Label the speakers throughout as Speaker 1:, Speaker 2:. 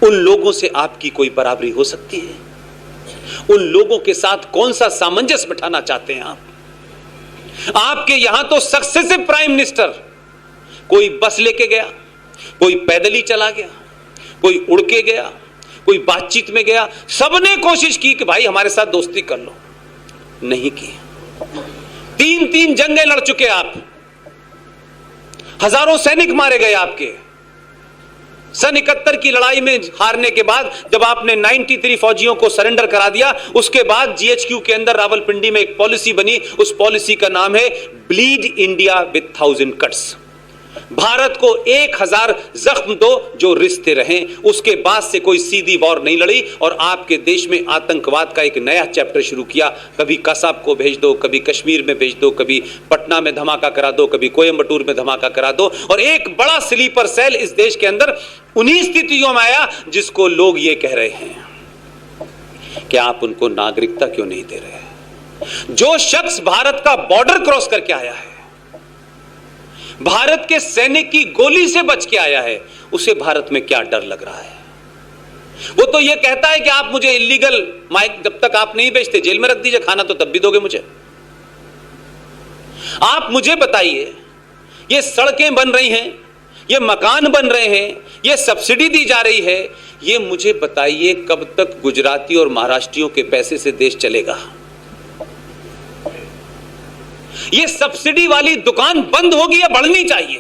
Speaker 1: उन लोगों से आपकी कोई बराबरी हो सकती है? उन लोगों के साथ कौन सा सामंजस्य बिठाना चाहते हैं आप? आपके यहां तो सक्सेसिव प्राइम मिनिस्टर, कोई बस लेके गया, कोई पैदल ही चला गया, कोई उड़ के गया, कोई बातचीत में गया, सबने कोशिश की कि भाई हमारे साथ दोस्ती कर लो, नहीं की। 3 जंगें लड़ चुके आप, हजारों सैनिक मारे गए आपके। सन 71 की लड़ाई में हारने के बाद जब आपने 93 फौजियों को सरेंडर करा दिया, उसके बाद जीएचक्यू के अंदर रावलपिंडी में एक पॉलिसी बनी, उस पॉलिसी का नाम है bleed India with 1000 cuts. Bharat को 1000 जख्म दो जो रिश्ते रहें। उसके बाद से कोई सीधी वॉर नहीं लड़ी और आपके देश में आतंकवाद का एक नया चैप्टर शुरू किया। कभी कसाब को भेज दो, कभी कश्मीर में भेज दो, कभी पटना में धमाका करा दो, कभी कोयंबटूर में धमाका करा दो। और एक बड़ा स्लीपर सेल इस देश के अंदर उन्हीं स्थितियों में आया जिसको लोग ये कह रहे हैं कि आप उनको नागरिकता क्यों नहीं दे रहे। जो शख्स भारत का बॉर्डर क्रॉस करके आया है, भारत के सैनिक की गोली से बच के आया है, उसे भारत में क्या डर लग रहा है? वो तो ये कहता है कि आप मुझे इलीगल माइक जब तक आप नहीं बेचते जेल में रख दीजिए, खाना तो तब भी दोगे मुझे। आप मुझे बताइए, ये सड़कें बन रही हैं, ये मकान बन रहे हैं, ये सब्सिडी दी जा रही है, ये मुझे बताइए कब तक गुजराती और महाराष्ट्रियों के पैसे से देश चलेगा? ये सब्सिडी वाली दुकान बंद होगी या बढ़नी चाहिए?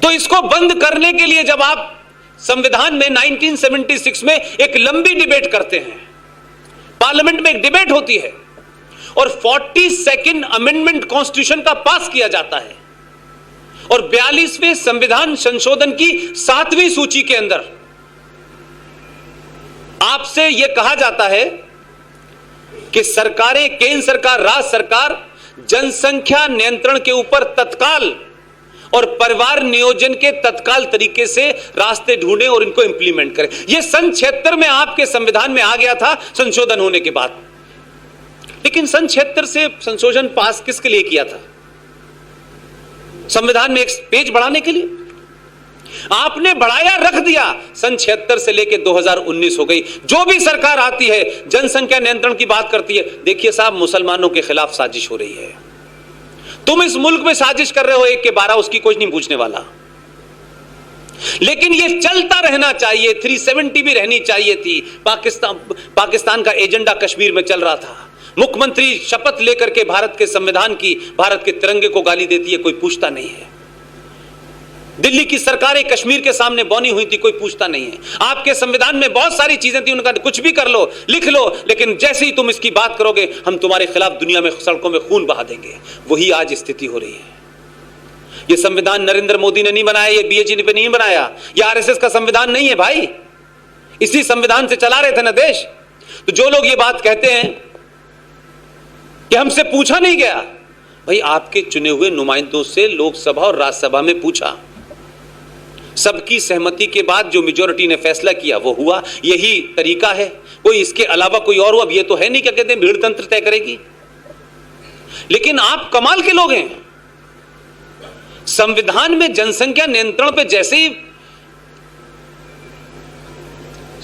Speaker 1: तो इसको बंद करने के लिए जब आप संविधान में 1976 में एक लंबी डिबेट करते हैं, पार्लियामेंट में एक डिबेट होती है और 42nd अमेंडमेंट कॉन्स्टिट्यूशन का पास किया जाता है और 42वें संविधान संशोधन की 7वीं सूची के अंदर आपसे यह कहा जाता है कि सरकारें, केंद्र सरकार, राज्य सरकार जनसंख्या नियंत्रण के ऊपर तत्काल और परिवार नियोजन के तत्काल तरीके से रास्ते ढूंढें और इनको इंप्लीमेंट करें। यह सन 76 में आपके संविधान में आ गया था संशोधन होने के बाद। लेकिन सन 76 से संशोधन पास किसके लिए किया था? संविधान में एक पेज बढ़ाने के लिए। आपने बढ़ाया, रख दिया। सन 76 से लेकर 2019 हो गई। जो भी सरकार आती है जनसंख्या नियंत्रण की बात करती है, देखिए साहब मुसलमानों के खिलाफ साजिश हो रही है। तुम इस मुल्क में साजिश कर रहे हो 1 के 12, उसकी कुछ नहीं पूछने वाला। लेकिन यह चलता रहना चाहिए। 370 भी रहनी चाहिए थी। पाकिस्तान का एजेंडा कश्मीर में चल रहा था। मुख्यमंत्री शपथ लेकर के भारत के संविधान की, भारत के तिरंगे को गाली देती है, कोई पूछता नहीं है। दिल्ली की सरकारें कश्मीर के सामने बौनी हुई थी, कोई पूछता नहीं है। आपके संविधान में बहुत सारी चीजें थी, उनका कुछ भी कर लो, लिख लो, लेकिन जैसे ही तुम इसकी बात करोगे हम तुम्हारे खिलाफ दुनिया में सड़कों में खून बहा देंगे। वही आज स्थिति हो रही है। यह संविधान नरेंद्र मोदी ने नहीं बनाया, यह बीजेपी ने नहीं बनाया, यह आरएसएस का संविधान नहीं है भाई। इसी संविधान से चला रहे थे ना देश। तो जो लोग ये बात कहते हैं कि हमसे पूछा नहीं गया, भाई आपके चुने हुए नुमाइंदों से लोकसभा और राज्यसभा में पूछा। सबकी सहमति के बाद जो मेजॉरिटी ने फैसला किया वो हुआ। यही तरीका है, कोई इसके अलावा कोई और हुआ? अब ये तो है नहीं क्या कहते हैं भीड़ तंत्र तय करेगी। लेकिन आप कमाल के लोग हैं। संविधान में जनसंख्या नियंत्रण पे जैसे ही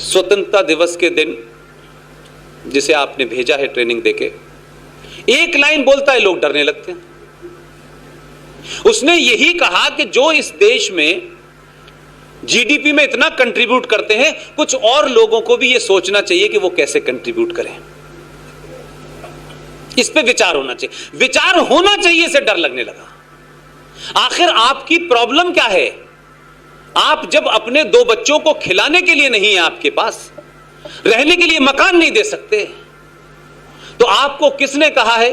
Speaker 1: स्वतंत्रता दिवस के दिन, जिसे आपने भेजा है ट्रेनिंग देके, एक लाइन बोलता है लोग डरने लगते हैं। उसने यही कहा कि जो इस देश में जीडीपी में इतना कंट्रीब्यूट करते हैं, कुछ और लोगों को भी यह सोचना चाहिए कि वो कैसे कंट्रीब्यूट करें। इस पे विचार होना चाहिए। विचार होना चाहिए से डर लगने लगा। आखिर आपकी प्रॉब्लम क्या है? आप जब अपने 2 बच्चों को खिलाने के लिए नहीं है आपके पास, रहने के लिए मकान नहीं दे सकते, तो आपको किसने कहा है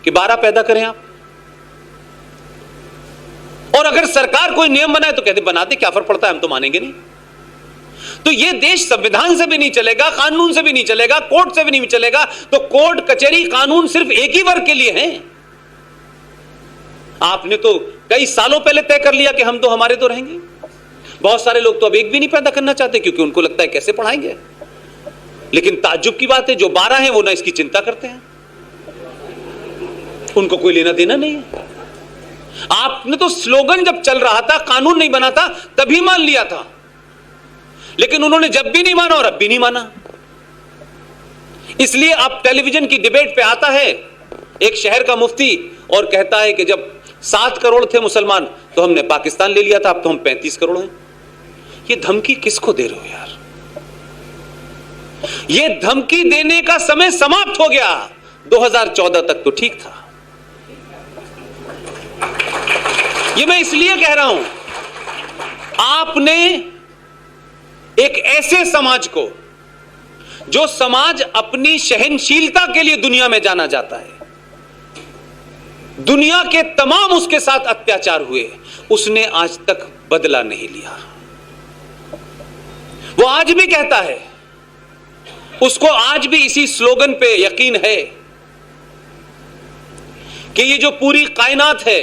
Speaker 1: कि 12 पैदा करें आप? और अगर सरकार कोई नियम बनाए तो कहते बना दे, क्या फर्क पड़ता है, हम तो मानेंगे नहीं। तो यह देश संविधान से भी नहीं चलेगा, कानून से भी नहीं चलेगा, कोर्ट से भी नहीं चलेगा। तो कोर्ट, कचहरी, कानून सिर्फ एक ही वर्ग के लिए हैं। आपने तो कई सालों पहले तय कर लिया कि हम तो हमारे तो रहेंगे। बहुत सारे लोग तो अब एक भी नहीं पैदा करना चाहते क्योंकि उनको लगता है कैसे पढ़ाएंगे। लेकिन ताज्जुब की बात है, जो 12 हैं वो ना इसकी चिंता करते हैं, उनको कोई लेना देना नहीं है। आपने तो स्लोगन जब चल रहा था, कानून नहीं बना था, तभी मान लिया था, लेकिन उन्होंने जब भी नहीं माना और अब भी नहीं माना। इसलिए अब टेलीविजन की डिबेट पे आता है एक शहर का मुफ्ती और कहता है कि जब 7 करोड़ थे मुसलमान तो हमने पाकिस्तान ले लिया था, अब तो हम 35 करोड़ हैं। ये धमकी किसको दे रहे हो यार? ये धमकी देने का समय समाप्त हो गया। 2014 तक तो ठीक था। ये मैं इसलिए कह रहा हूं, आपने एक ऐसे समाज को, जो समाज अपनी सहनशीलता के लिए दुनिया में जाना जाता है, दुनिया के तमाम उसके साथ अत्याचार हुए, उसने आज तक बदला नहीं लिया। वो आज भी कहता है, उसको आज भी इसी स्लोगन पे यकीन है कि ये जो पूरी कायनात है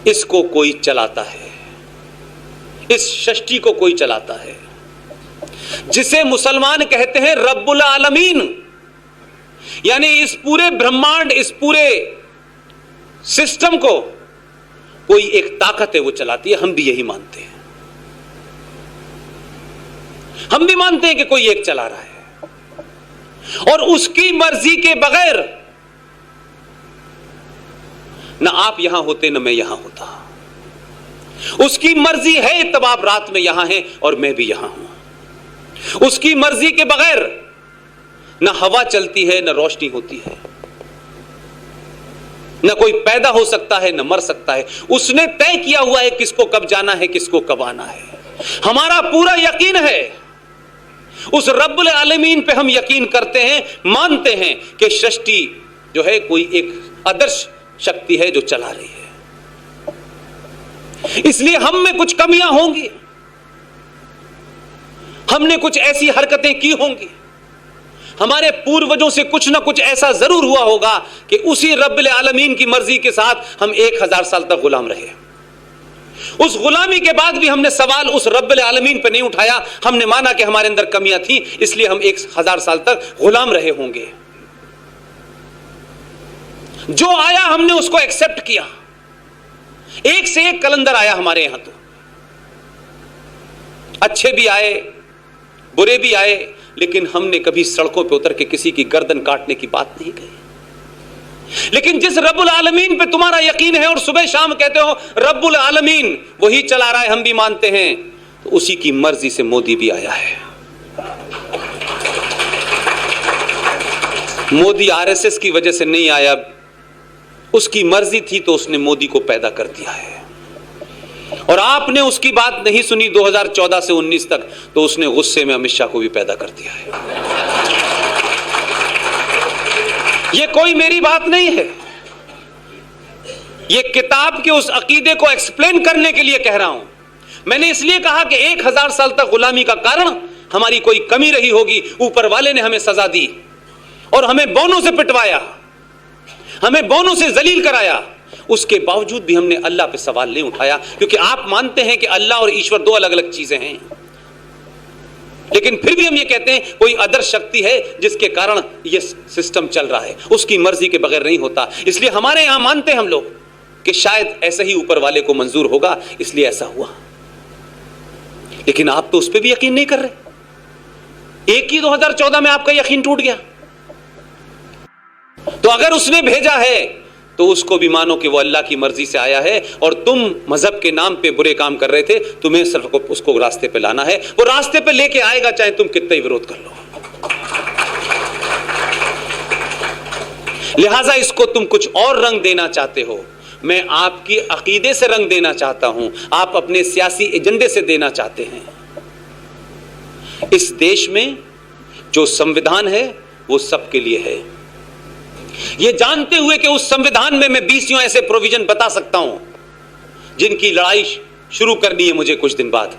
Speaker 1: इसको कोई चलाता है, इस सृष्टि को कोई चलाता है, जिसे मुसलमान कहते हैं रब्बुल आलमीन। यानी इस पूरे ब्रह्मांड, इस पूरे सिस्टम को कोई एक ताकत है वो चलाती है। हम भी यही मानते हैं, हम भी मानते हैं कि कोई एक चला रहा है और उसकी मर्जी के बगैर न आप यहां होते न मैं यहां होता। उसकी मर्जी है तब आप रात में यहां हैं और मैं भी यहां हूं। उसकी मर्जी के बगैर न हवा चलती है, न रोशनी होती है, न कोई पैदा हो सकता है, न मर सकता है। उसने तय किया हुआ है किसको कब जाना है, किसको कब आना है। हमारा पूरा यकीन है उस रब्बुल आलमीन पे। हम यकीन करते हैं, मानते हैं कि सृष्टि जो है कोई एक आदर्श शक्ति है जो चला रही है। इसलिए हम में कुछ कमियां होंगी, हमने कुछ ऐसी हरकतें की होंगी, हमारे पूर्वजों से कुछ ना कुछ ऐसा जरूर हुआ होगा कि उसी रब्बुल आलमीन की मर्जी के साथ हम 1000 साल तक गुलाम रहे। उस गुलामी के बाद भी हमने सवाल उस रब्बुल आलमीन पे नहीं उठाया। हमने माना कि हमारे अंदर कमियां थी, इसलिए हम 1000 साल तक गुलाम रहे होंगे। जो आया हमने उसको एक्सेप्ट किया। एक से एक कलंदर आया हमारे यहां, तो अच्छे भी आए, बुरे भी आए, लेकिन हमने कभी सड़कों पे उतर के किसी की गर्दन काटने की बात नहीं कही। लेकिन जिस रब्बुल आलमीन पे तुम्हारा यकीन है और सुबह शाम कहते हो रब्बुल आलमीन वही चला रहा है, हम भी मानते हैं, तो उसी की मर्जी से मोदी भी आया है। मोदी आरएसएस की वजह से नहीं आया, उसकी मर्जी थी तो उसने मोदी को पैदा कर दिया है। और आपने उसकी बात नहीं सुनी 2014 से 19 तक, तो उसने गुस्से में अमित शाह को भी पैदा कर दिया है। ये कोई मेरी बात नहीं है, ये किताब के उस अकीदे को एक्सप्लेन करने के लिए कह रहा हूं। मैंने इसलिए कहा कि 1000 साल तक गुलामी का कारण हमारी कोई कमी रही होगी। ऊपर वाले ने हमें सजा दी और हमें बौनों से पिटवाया, हमें बौनों से जलील कराया। उसके बावजूद भी हमने अल्लाह पे सवाल नहीं उठाया, क्योंकि आप मानते हैं कि अल्लाह और ईश्वर दो अलग अलग चीजें हैं। लेकिन फिर भी हम ये कहते हैं कोई अदर शक्ति है जिसके कारण ये सिस्टम चल रहा है, उसकी मर्जी के बगैर नहीं होता। इसलिए हमारे यहां मानते हैं हम लोग कि शायद ऐसे ही ऊपर वाले को मंजूर होगा, इसलिए ऐसा हुआ। लेकिन आप तो उस पर भी यकीन नहीं कर रहे। एक ही 2014 में आपका यकीन टूट गया। तो अगर उसने भेजा है तो उसको भी मानो कि वो अल्लाह की मर्जी से आया है, और तुम मजहब के नाम पे बुरे काम कर रहे थे, तुम्हें सिर्फ उसको रास्ते पे लाना है। वो रास्ते पे लेके आएगा, चाहे तुम कितना ही विरोध कर लो। लिहाजा इसको तुम कुछ और रंग देना चाहते हो, मैं आपकी अकीदे से रंग देना चाहता हूं, आप अपने सियासी एजेंडे से देना चाहते हैं। इस देश में जो संविधान है वो सबके लिए है, ये जानते हुए कि उस संविधान में मैं 20 ऐसे प्रोविजन बता सकता हूं जिनकी लड़ाई शुरू करनी है मुझे कुछ दिन बाद।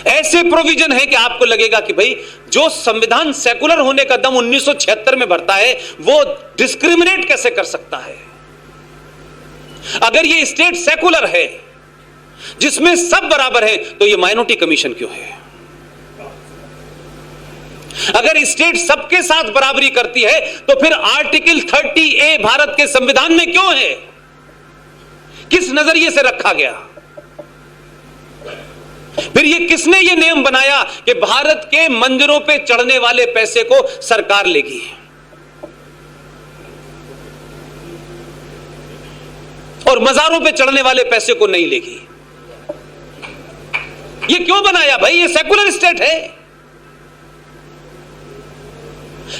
Speaker 1: ऐसे प्रोविजन है कि आपको लगेगा कि भाई जो संविधान सेकुलर होने का दम 1976 में भरता है, वो डिस्क्रिमिनेट कैसे कर सकता है? अगर ये स्टेट सेकुलर है जिसमें सब बराबर है, तो ये माइनॉरिटी कमीशन क्यों है? अगर स्टेट सबके साथ बराबरी करती है, तो फिर आर्टिकल 30A भारत के संविधान में क्यों है? किस नजरिए से रखा गया? फिर ये किसने ये नियम बनाया कि भारत के मंदिरों पे चढ़ने वाले पैसे को सरकार लेगी? और मजारों पे चढ़ने वाले पैसे को नहीं लेगी? ये क्यों बनाया भाई? ये सेकुलर स्टेट है।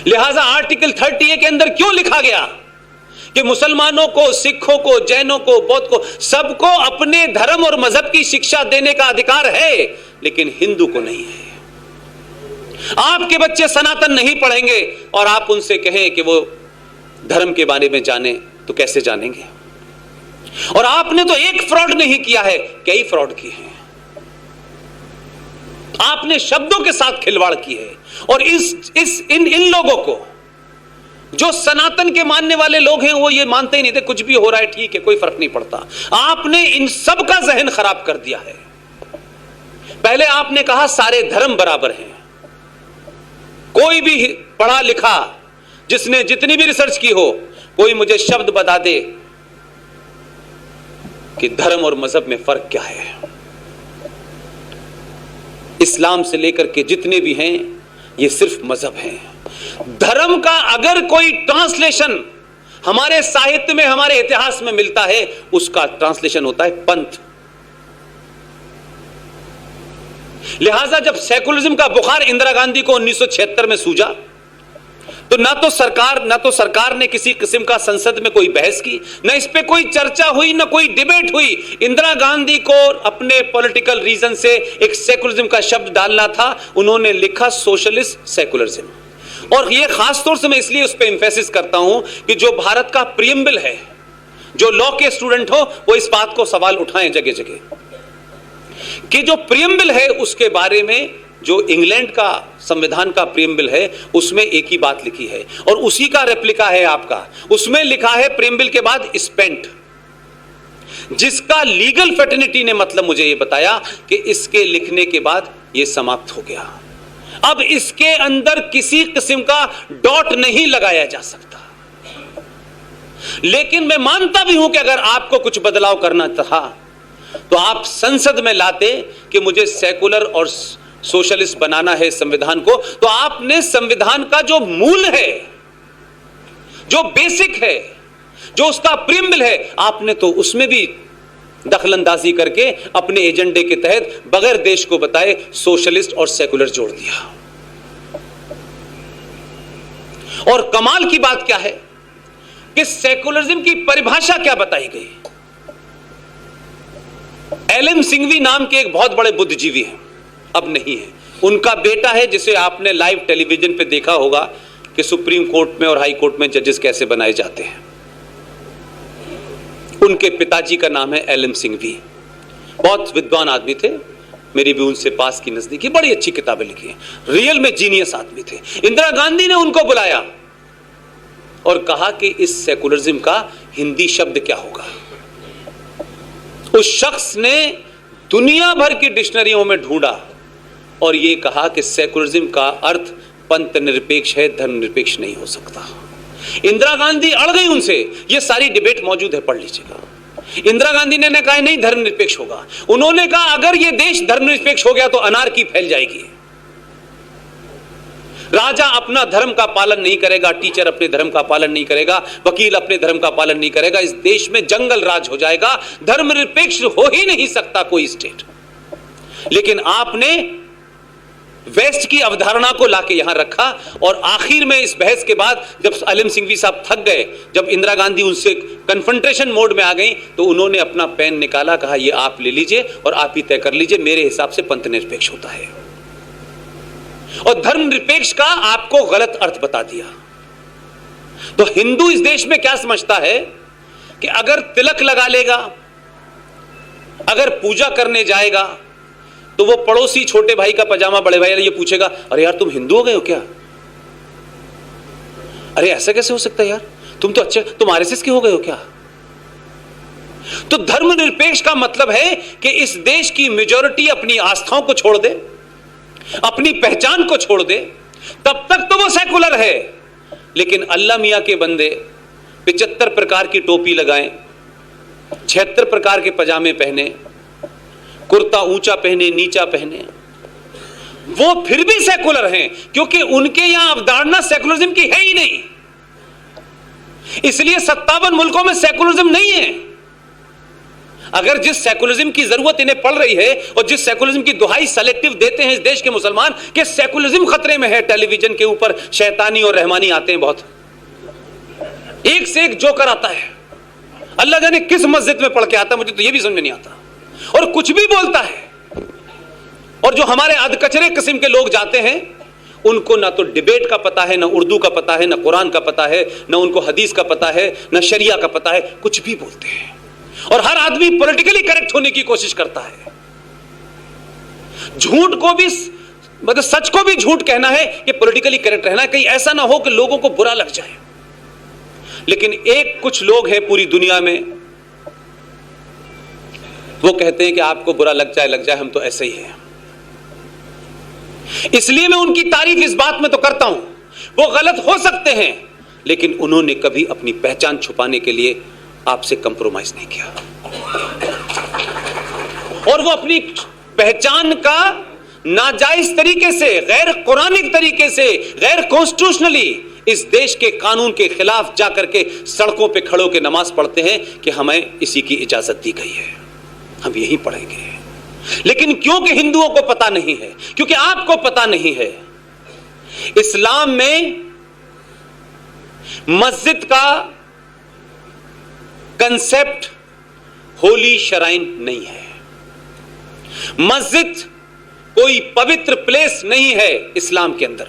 Speaker 1: लिहाजा आर्टिकल 30A के अंदर क्यों लिखा गया कि मुसलमानों को, सिखों को, जैनों को, बौद्ध को, सबको अपने धर्म और मजहब की शिक्षा देने का अधिकार है, लेकिन हिंदू को नहीं है। आपके बच्चे सनातन नहीं पढ़ेंगे और आप उनसे कहें कि वो धर्म के बारे में जाने, तो कैसे जानेंगे? और आपने तो एक फ्रॉड नहीं किया है, कई फ्रॉड किए हैं। आपने शब्दों के साथ खिलवाड़ की है। और इन लोगों को, जो सनातन के मानने वाले लोग हैं, वो ये मानते ही नहीं थे कुछ भी हो रहा है ठीक है, कोई फर्क नहीं पड़ता। आपने इन सब का जहन खराब कर दिया है। पहले आपने कहा सारे धर्म बराबर हैं। कोई भी पढ़ा लिखा, जिसने जितनी भी रिसर्च की हो, कोई मुझे शब्द बता दे कि धर्म और मजहब में फर्क क्या है। इस्लाम से लेकर के जितने भी हैं, ये सिर्फ मजहब हैं। धर्म का अगर कोई ट्रांसलेशन हमारे साहित्य में, हमारे इतिहास में मिलता है, उसका ट्रांसलेशन होता है पंथ। लिहाजा जब सेकुलरिज्म का बुखार इंदिरा गांधी को 1976 में सूझा, तो ना तो सरकार ने किसी किस्म का संसद में कोई बहस की, ना इस पे कोई चर्चा हुई, ना कोई डिबेट हुई। इंदिरा गांधी को अपने पॉलिटिकल रीजन से एक सेकुलरिज्म का शब्द डालना था, उन्होंने लिखा सोशलिस्ट सेकुलरिज्म। और ये खास तौर से मैं इसलिए उस पर एम्फेसिस करता हूं कि जो भारत का प्रीएम्बल है, जो लॉ के स्टूडेंट हो वो इस बात को सवाल उठाएं जगह जगह कि जो प्रीएम्बल है उसके बारे में, जो इंग्लैंड का संविधान का प्रीएम्बल है, उसमें एक ही बात लिखी है और उसी का रेप्लिका है आपका। उसमें लिखा है प्रीएम्बल के बाद स्पेंट, जिसका लीगल फेटर्निटी ने मतलब मुझे यह बताया कि इसके लिखने के बाद यह समाप्त हो गया। अब इसके अंदर किसी किस्म का डॉट नहीं लगाया जा सकता। लेकिन मैं मानता भी हूं कि अगर आपको कुछ बदलाव करना था तो आप संसद में लाते कि मुझे सेकुलर और सोशलिस्ट बनाना है संविधान को। तो आपने संविधान का जो मूल है, जो बेसिक है, जो उसका प्रीएम्बल है, आपने तो उसमें भी दखलंदाजी करके अपने एजेंडे के तहत बगैर देश को बताए सोशलिस्ट और सेकुलर जोड़ दिया। और कमाल की बात क्या है कि सेकुलरिज्म की परिभाषा क्या बताई गई। एलएम सिंघवी नाम के एक बहुत बड़े बुद्धिजीवी हैं, अब नहीं है। उनका बेटा है जिसे आपने लाइव टेलीविजन पे देखा होगा कि सुप्रीम कोर्ट में और हाई कोर्ट में जजेस कैसे बनाए जाते हैं। उनके पिताजी का नाम है एलएम सिंघवी, बहुत विद्वान आदमी थे, मेरी भी उनसे पास की नजदीकी, बड़ी अच्छी किताबें लिखी हैं, रियल में जीनियस आदमी थे। इंदिरा गांधी ने उनको बुलाया और कहा कि इस सेकुलरिज्म का हिंदी शब्द क्या होगा। उस शख्स ने दुनिया भर की डिक्शनरियों में ढूंढा और यह कहा कि सेकुलरिज्म का अर्थ पंथ निरपेक्ष है, धर्म निरपेक्ष नहीं हो सकता। इंदिरा गांधी अड़ गई उनसे, यह सारी डिबेट मौजूद है, पढ़ लीजिएगा। इंदिरा गांधी ने कहा नहीं धर्म निरपेक्ष होगा। उन्होंने कहा अगर यह देश धर्म निरपेक्ष हो गया तो अनार्की फैल जाएगी। राजा अपना धर्म का पालन नहीं करेगा, टीचर अपने धर्म का पालन नहीं करेगा, वकील अपने धर्म का पालन नहीं करेगा, इस देश में जंगल राज हो जाएगा, धर्मनिरपेक्ष हो ही नहीं सकता कोई स्टेट। लेकिन आपने वेस्ट की अवधारणा को लाके यहां रखा और आखिर में इस बहस के बाद जब एलएम सिंघवी साहब थक गए, जब इंदिरा गांधी उनसे कन्फ्रंटेशन मोड में आ गई, तो उन्होंने अपना पेन निकाला, कहा ये आप ले लीजिए और आप ही तय कर लीजिए, मेरे हिसाब से पंथ निरपेक्ष होता है। और धर्मनिरपेक्ष का आपको गलत अर्थ बता दिया। तो हिंदू इस देश में क्या समझता है कि अगर तिलक लगा लेगा, अगर पूजा करने जाएगा, तो वो पड़ोसी छोटे भाई का पजामा बड़े भाई ये पूछेगा अरे यार तुम हिंदू हो गए हो क्या? अरे ऐसा कैसे हो सकता है यार, तुम तो अच्छे, तुम आरएसएस के हो गए हो क्या? तो धर्मनिरपेक्ष का मतलब है कि इस देश की मेजॉरिटी अपनी आस्थाओं को छोड़ दे, अपनी पहचान को छोड़ दे, तब तक तो वो सेकुलर है। लेकिन अल्लाह मियां के बंदे 75 प्रकार की टोपी लगाएं, 76 प्रकार के पजामे पहने, कुर्ता ऊंचा पहने, नीचा पहने, वो फिर भी सेकुलर हैं, क्योंकि उनके यहां अवधारणा सेकुलरिज्म की है ही नहीं। इसलिए 57 मुल्कों में सेकुलरिज्म नहीं है। अगर जिस सेकुलरिज्म की जरूरत इन्हें पड़ रही है और जिस सेकुलरिज्म की दुहाई सेलेक्टिव देते हैं इस देश के मुसलमान कि सेकुलरिज्म खतरे में है, टेलीविजन के ऊपर शैतानी और रहमानी आते हैं, बहुत एक से एक जोकर आता है, अल्लाह जाने किस मस्जिद में पढ़ के आता है, मुझे तो यह भी समझ नहीं आता, और कुछ भी बोलता है। और जो हमारे अधकचरे किस्म के लोग जाते हैं, उनको ना तो डिबेट का पता है, ना उर्दू का पता है, ना कुरान का पता है, ना उनको हदीस का पता है, ना शरिया का पता है, कुछ भी बोलते हैं। और हर आदमी पॉलिटिकली करेक्ट होने की कोशिश करता है। झूठ को भी, मतलब सच को भी झूठ कहना है, ये पॉलिटिकली करेक्ट रहना है, कहीं ऐसा ना हो कि लोगों को बुरा लग जाए। लेकिन एक कुछ लोग हैं पूरी दुनिया में, वो कहते हैं कि आपको बुरा लग जाए, हम तो ऐसे ही हैं। इसलिए मैं उनकी तारीफ इस बात में तो करता हूं, वो गलत हो सकते हैं, लेकिन उन्होंने कभी अपनी पहचान छुपाने के लिए आपसे कंप्रोमाइज नहीं किया, और वो अपनी पहचान का नाजायज तरीके से, गैर कुरानिक तरीके से, गैर कॉन्स्टिट्यूशनली इस देश के कानून के खिलाफ जाकर के सड़कों पे खड़ो के नमाज पढ़ते हैं कि हमें इसी की इजाजत दी गई है, हम यही पढ़ेंगे। लेकिन क्योंकि हिंदुओं को पता नहीं है, क्योंकि आपको पता नहीं है, इस्लाम में मस्जिद का कंसेप्ट होली शराइन नहीं है। मस्जिद कोई पवित्र प्लेस नहीं है इस्लाम के अंदर।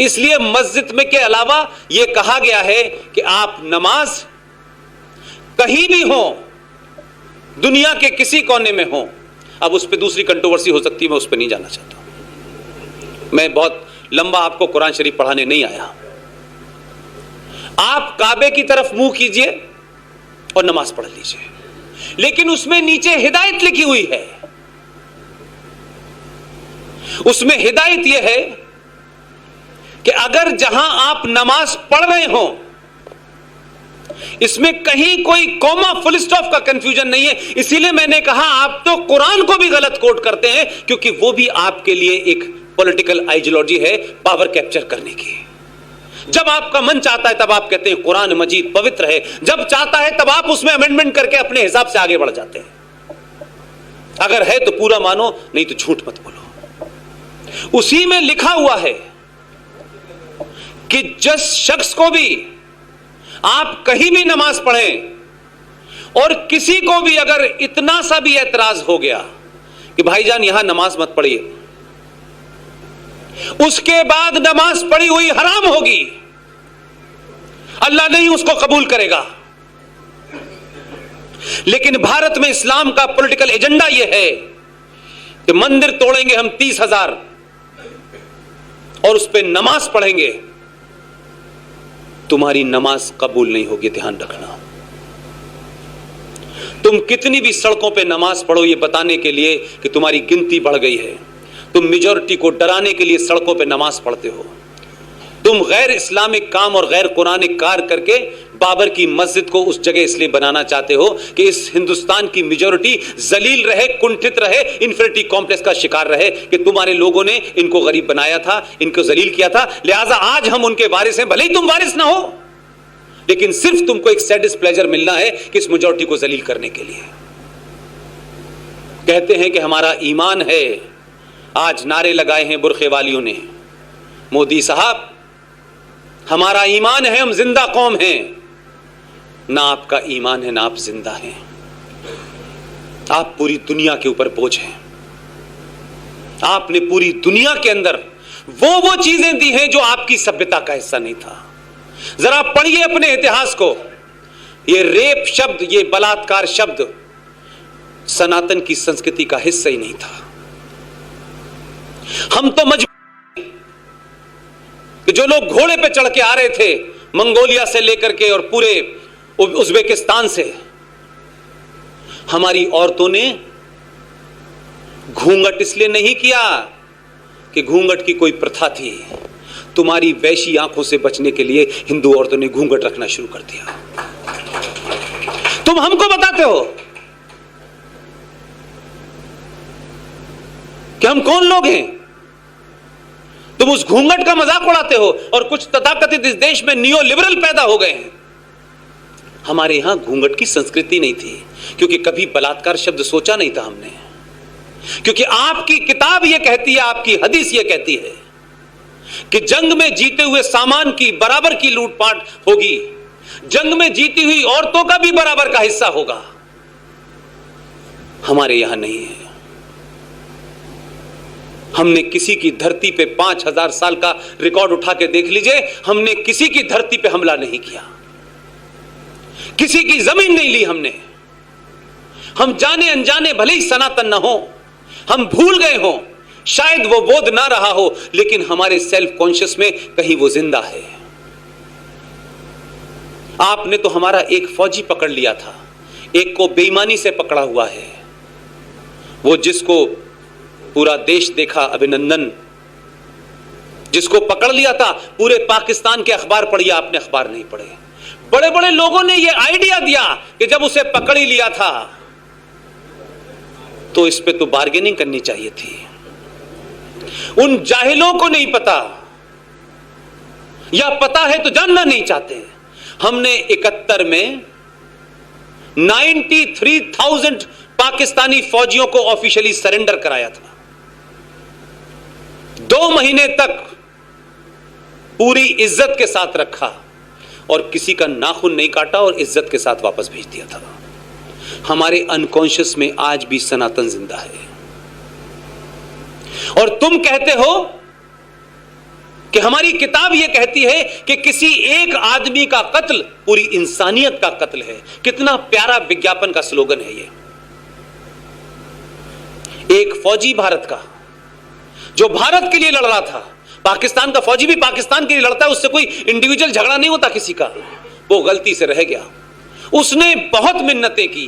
Speaker 1: इसलिए मस्जिद में के अलावा यह कहा गया है कि आप नमाज कहीं भी हो, दुनिया के किसी कोने में हो। अब उस पर दूसरी कंट्रोवर्सी हो सकती है, मैं उस पर नहीं जाना चाहता। मैं बहुत लंबा आपको कुरान शरीफ पढ़ाने नहीं आया। आप काबे की तरफ मुंह कीजिए और नमाज पढ़ लीजिए, लेकिन उसमें नीचे हिदायत लिखी हुई है। उसमें हिदायत यह है कि अगर जहां आप नमाज पढ़ रहे हो, इसमें कहीं कोई कॉमा फुल स्टॉप का कंफ्यूजन नहीं है। इसीलिए मैंने कहा आप तो कुरान को भी गलत कोट करते हैं, क्योंकि वो भी आपके लिए एक पॉलिटिकल आइडियोलॉजी है पावर कैप्चर करने की। जब आपका मन चाहता है तब आप कहते हैं कुरान मजीद पवित्र है, जब चाहता है तब आप उसमें अमेंडमेंट करके अपने हिसाब से आगे बढ़ जाते हैं। अगर है तो पूरा मानो, नहीं तो झूठ मत बोलो। उसी में लिखा हुआ है कि जिस शख्स को भी आप कहीं भी नमाज पढ़ें और किसी को भी अगर इतना सा भी एतराज हो गया कि भाईजान यहां नमाज मत पढ़िए, उसके बाद नमाज पढ़ी हुई हराम होगी, अल्लाह नहीं उसको कबूल करेगा। लेकिन भारत में इस्लाम का पॉलिटिकल एजेंडा यह है कि मंदिर तोड़ेंगे हम 30,000 और उस पर नमाज पढ़ेंगे, तुम्हारी नमाज कबूल नहीं होगी। ध्यान रखना, तुम कितनी भी सड़कों पे नमाज पढ़ो ये बताने के लिए कि तुम्हारी गिनती बढ़ गई है, तुम मेजॉरिटी को डराने के लिए सड़कों पे नमाज पढ़ते हो, तुम गैर इस्लामिक काम और गैर कुरानिक कार्य करके बाबर की मस्जिद को उस जगह इसलिए बनाना चाहते हो कि इस हिंदुस्तान की मेजॉरिटी जलील रहे, कुंठित रहे, इन्फिनिटी कॉम्प्लेक्स का शिकार रहे कि तुम्हारे लोगों ने इनको गरीब बनाया था, इनको जलील किया था, लिहाजा आज हम उनके वारिस हैं। भले ही तुम वारिस ना हो, लेकिन सिर्फ तुमको एक सैडिस्ट प्लेजर मिलना है कि इस मेजॉरिटी को जलील करने के लिए। कहते हैं कि हमारा ईमान है, आज नारे लगाए हैं बुरखे वालियों ने, मोदी साहब हमारा ईमान है, हम जिंदा कौम हैं। ना आपका ईमान है, ना आप जिंदा हैं, आप पूरी दुनिया के ऊपर बोझ हैं। आपने पूरी दुनिया के अंदर वो चीजें दी हैं जो आपकी सभ्यता का हिस्सा नहीं था। जरा पढ़िए अपने इतिहास को, ये रेप शब्द, ये बलात्कार शब्द सनातन की संस्कृति का हिस्सा ही नहीं था। हम तो मजबूर कि जो लोग घोड़े पे चढ़ के आ रहे थे मंगोलिया से लेकर के और पूरे उज्बेकिस्तान से, हमारी औरतों ने घूंघट इसलिए नहीं किया कि घूंघट की कोई प्रथा थी। तुम्हारी वैशी आंखों से बचने के लिए हिंदू औरतों ने घूंघट रखना शुरू कर दिया। तुम हमको बताते हो कि हम कौन लोग हैं। तुम उस घूंघट का मजाक उड़ाते हो और कुछ तथाकथित इस देश में नियो लिबरल पैदा हो गए हैं। हमारे यहां घूंघट की संस्कृति नहीं थी, क्योंकि कभी बलात्कार शब्द सोचा नहीं था हमने, क्योंकि आपकी किताब यह कहती है, आपकी हदीस यह कहती है कि जंग में जीते हुए सामान की बराबर की लूटपाट होगी, जंग में जीती हुई औरतों का भी बराबर का हिस्सा होगा। हमारे यहां नहीं है। हमने किसी की धरती पे 5000 साल का रिकॉर्ड उठा के देख लीजिए, हमने किसी की धरती पे हमला नहीं किया, किसी की जमीन नहीं ली हमने। हम जाने अनजाने भले ही सनातन ना हो, हम भूल गए हो, शायद वो बोध ना रहा हो, लेकिन हमारे सेल्फ कॉन्शियस में कहीं वो जिंदा है। आपने तो हमारा एक फौजी पकड़ लिया था, एक को बेईमानी से पकड़ा हुआ है, वो जिसको पूरा देश देखा, अभिनंदन। जिसको पकड़ लिया था, पूरे पाकिस्तान के अखबार पढ़िए, आपने अखबार नहीं पढ़े। बड़े बड़े लोगों ने यह आइडिया दिया कि जब उसे पकड़ ही लिया था तो इस पे तो बार्गेनिंग करनी चाहिए थी। उन जाहिलों को नहीं पता, या पता है तो जानना नहीं चाहते। हमने 71 में 93,000 पाकिस्तानी फौजियों को ऑफिशियली सरेंडर कराया था। 2 महीने तक पूरी इज्जत के साथ रखा और किसी का नाखून नहीं काटा और इज्जत के साथ वापस भेज दिया था। हमारे अनकॉन्शियस में आज भी सनातन जिंदा है। और तुम कहते हो कि हमारी किताब यह कहती है कि किसी एक आदमी का कत्ल पूरी इंसानियत का कत्ल है। कितना प्यारा विज्ञापन का स्लोगन है ये। एक फौजी भारत का, जो भारत के लिए लड़ रहा था, पाकिस्तान का फौजी भी पाकिस्तान के लिए लड़ता है, उससे कोई इंडिविजुअल झगड़ा नहीं होता किसी का, वो गलती से रह गया। उसने बहुत मिन्नतें की।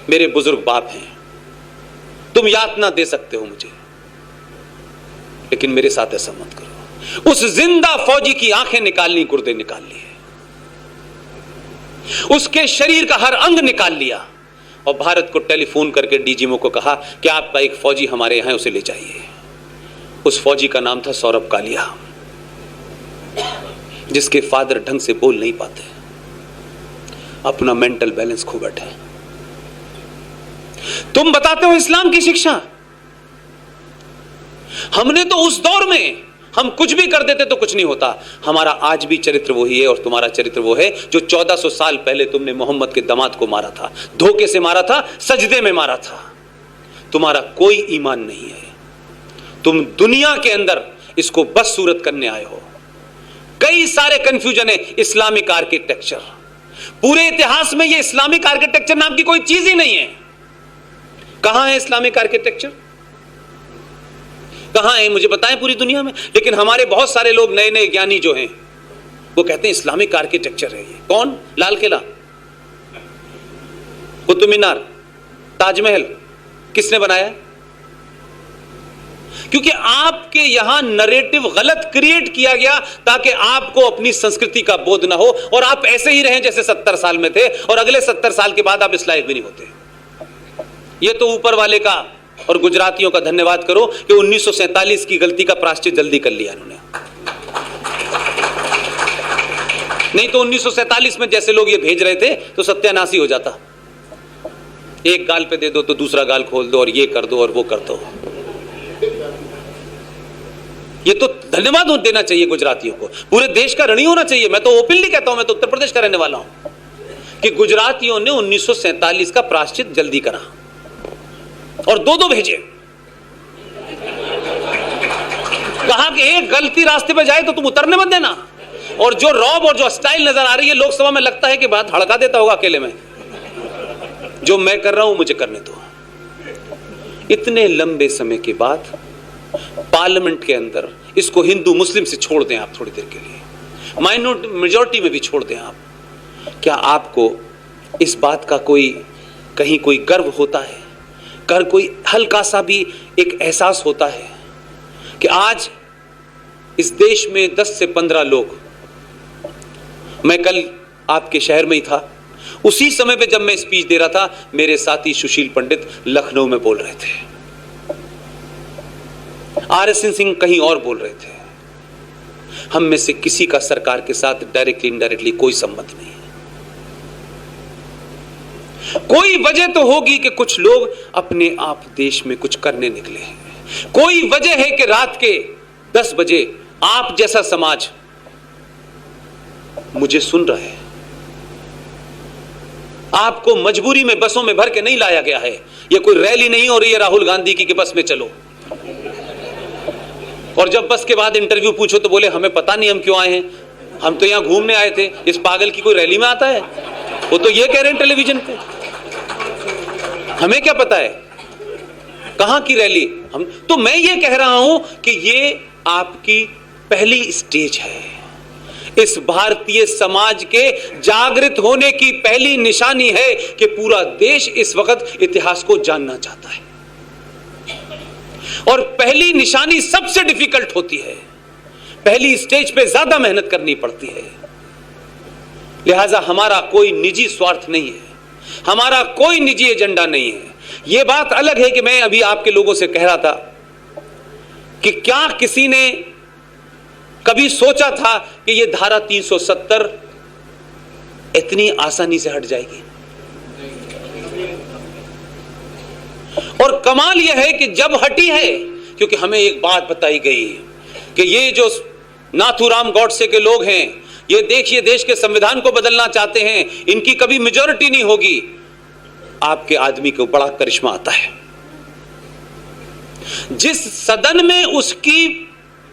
Speaker 1: मेरे बुजुर्ग बाप हैं, तुम यातना दे सकते हो मुझे, लेकिन मेरे साथ ऐसा मत करो। उस जिंदा फौजी की आंखें निकालनी, गुर्दे निकाल लिए, उसके शरीर का हर अंग निकाल लिया और भारत को टेलीफोन करके डीजीएमओ को कहा कि आपका एक फौजी हमारे यहां, उसे ले जाइए। उस फौजी का नाम था सौरभ कालिया, जिसके फादर ढंग से बोल नहीं पाते, अपना मेंटल बैलेंस खो बैठे। तुम बताते हो इस्लाम की शिक्षा। हमने तो उस दौर में हम कुछ भी कर देते तो कुछ नहीं होता। हमारा आज भी चरित्र वही है और तुम्हारा चरित्र वो है जो 1400 साल पहले तुमने मोहम्मद के दामाद को मारा था, धोखे से मारा था, सजदे में मारा था। तुम्हारा कोई ईमान नहीं है। तुम दुनिया के अंदर इसको बस सूरत करने आए हो। कई सारे कंफ्यूजन है। इस्लामिक आर्किटेक्चर, पूरे इतिहास में ये इस्लामिक आर्किटेक्चर नाम की कोई चीज ही नहीं है। कहां है इस्लामिक आर्किटेक्चर? कहां है? मुझे बताएं पूरी दुनिया में। लेकिन हमारे बहुत सारे लोग, नए नए ज्ञानी जो हैं, वो कहते हैं इस्लामिक आर्किटेक्चर है ये। कौन? लाल किला, कुतुब मीनार, ताजमहल किसने बनाया? क्योंकि आपके यहां नरेटिव गलत क्रिएट किया गया ताकि आपको अपनी संस्कृति का बोध ना हो और आप ऐसे ही रहें जैसे 70 साल में थे और अगले 70 साल के बाद आप इस लायक भी नहीं होते। ये तो ऊपर वाले का और गुजरातियों का धन्यवाद करो कि 1947 की गलती का प्रायश्चित जल्दी कर लिया इन्होंने। नहीं तो 1947 में जैसे लोग ये भेज रहे थे तो सत्यानाश ही हो जाता। एक गाल पे दे दो तो दूसरा गाल खोल दो और ये कर दो और वो कर दो। ये तो धन्यवाद देना चाहिए गुजरातियों को, पूरे देश का ऋणी होना चाहिए। मैं तो ओपनली कहता हूं, मैं तो उत्तर प्रदेश का रहने वाला हूं, कि गुजरातियों ने 1947 का प्रायश्चित जल्दी करा और दो भेजे। कहा कि एक गलती रास्ते पे जाए तो तुम उतरने मत देना। और जो रौब और जो स्टाइल नजर आ रही है लोकसभा में, लगता है कि बात हड़का देता होगा अकेले में। जो मैं कर रहा हूं मुझे करने दो। इतने लंबे समय के बाद पार्लियामेंट के अंदर इसको हिंदू मुस्लिम से छोड़ दें आप थोड़ी देर के लिए, माइनॉरिटी मेजॉरिटी में भी छोड़ दें आप, क्या आपको इस बात का कोई कहीं कोई गर्व होता है? कर कोई हल्का सा भी एक एहसास होता है कि आज इस देश में 10 से 15 लोग, मैं कल आपके शहर में ही था, उसी समय पे जब मैं स्पीच दे रहा था, मेरे साथी सुशील पंडित लखनऊ में बोल रहे थे, RSN सिंह कहीं और बोल रहे थे। हम में से किसी का सरकार के साथ डायरेक्टली इनडायरेक्टली कोई संबंध नहीं है। कोई वजह तो होगी कि कुछ लोग अपने आप देश में कुछ करने निकले हैं। कोई वजह है कि रात के 10 बजे आप जैसा समाज मुझे सुन रहा है। आपको मजबूरी में बसों में भर के नहीं लाया गया है। यह कोई रैली नहीं हो रही है राहुल गांधी की कि बस में चलो, और जब बस के बाद इंटरव्यू पूछो तो बोले हमें पता नहीं हम क्यों आए हैं, हम तो यहां घूमने आए थे। इस पागल की कोई रैली में आता है? वो तो ये कह रहे हैं टेलीविजन पे, हमें क्या पता है कहां की रैली। तो मैं ये कह रहा हूं कि ये आपकी पहली स्टेज है। इस भारतीय समाज के जागृत होने की पहली निशानी है कि पूरा देश इस वक्त इतिहास को जानना चाहता है, और पहली निशानी सबसे डिफिकल्ट होती है। पहली स्टेज पे ज्यादा मेहनत करनी पड़ती है। लिहाजा हमारा कोई निजी स्वार्थ नहीं है, हमारा कोई निजी एजेंडा नहीं है। यह बात अलग है कि मैं अभी आपके लोगों से कह रहा था कि क्या किसी ने कभी सोचा था कि यह धारा 370 इतनी आसानी से हट जाएगी? और कमाल यह है कि जब हटी है, क्योंकि हमें एक बात बताई गई कि ये जो नाथूराम गॉडसे के लोग हैं, ये देखिए देश के संविधान को बदलना चाहते हैं, इनकी कभी मेजॉरिटी नहीं होगी। आपके आदमी को बड़ा करिश्मा आता है। जिस सदन में उसकी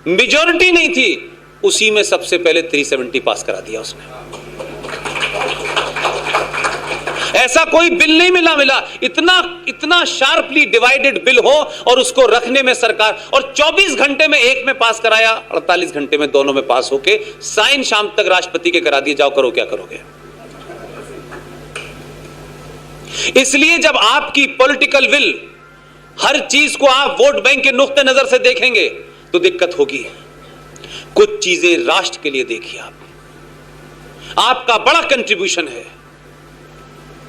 Speaker 1: मेजॉरिटी नहीं थी, उसी में सबसे पहले 370 पास करा दिया उसने। ऐसा कोई बिल नहीं मिला इतना शार्पली डिवाइडेड बिल हो और उसको रखने में सरकार, और 24 घंटे में एक में पास कराया, 48 घंटे में दोनों में पास होके साइन शाम तक राष्ट्रपति के करा दिए। जाओ करो क्या करोगे। इसलिए जब आपकी पॉलिटिकल विल, हर चीज को आप वोट बैंक के नुक्ते नजर से देखेंगे तो दिक्कत होगी। कुछ चीजें राष्ट्र के लिए देखिए। आपका बड़ा कंट्रीब्यूशन है।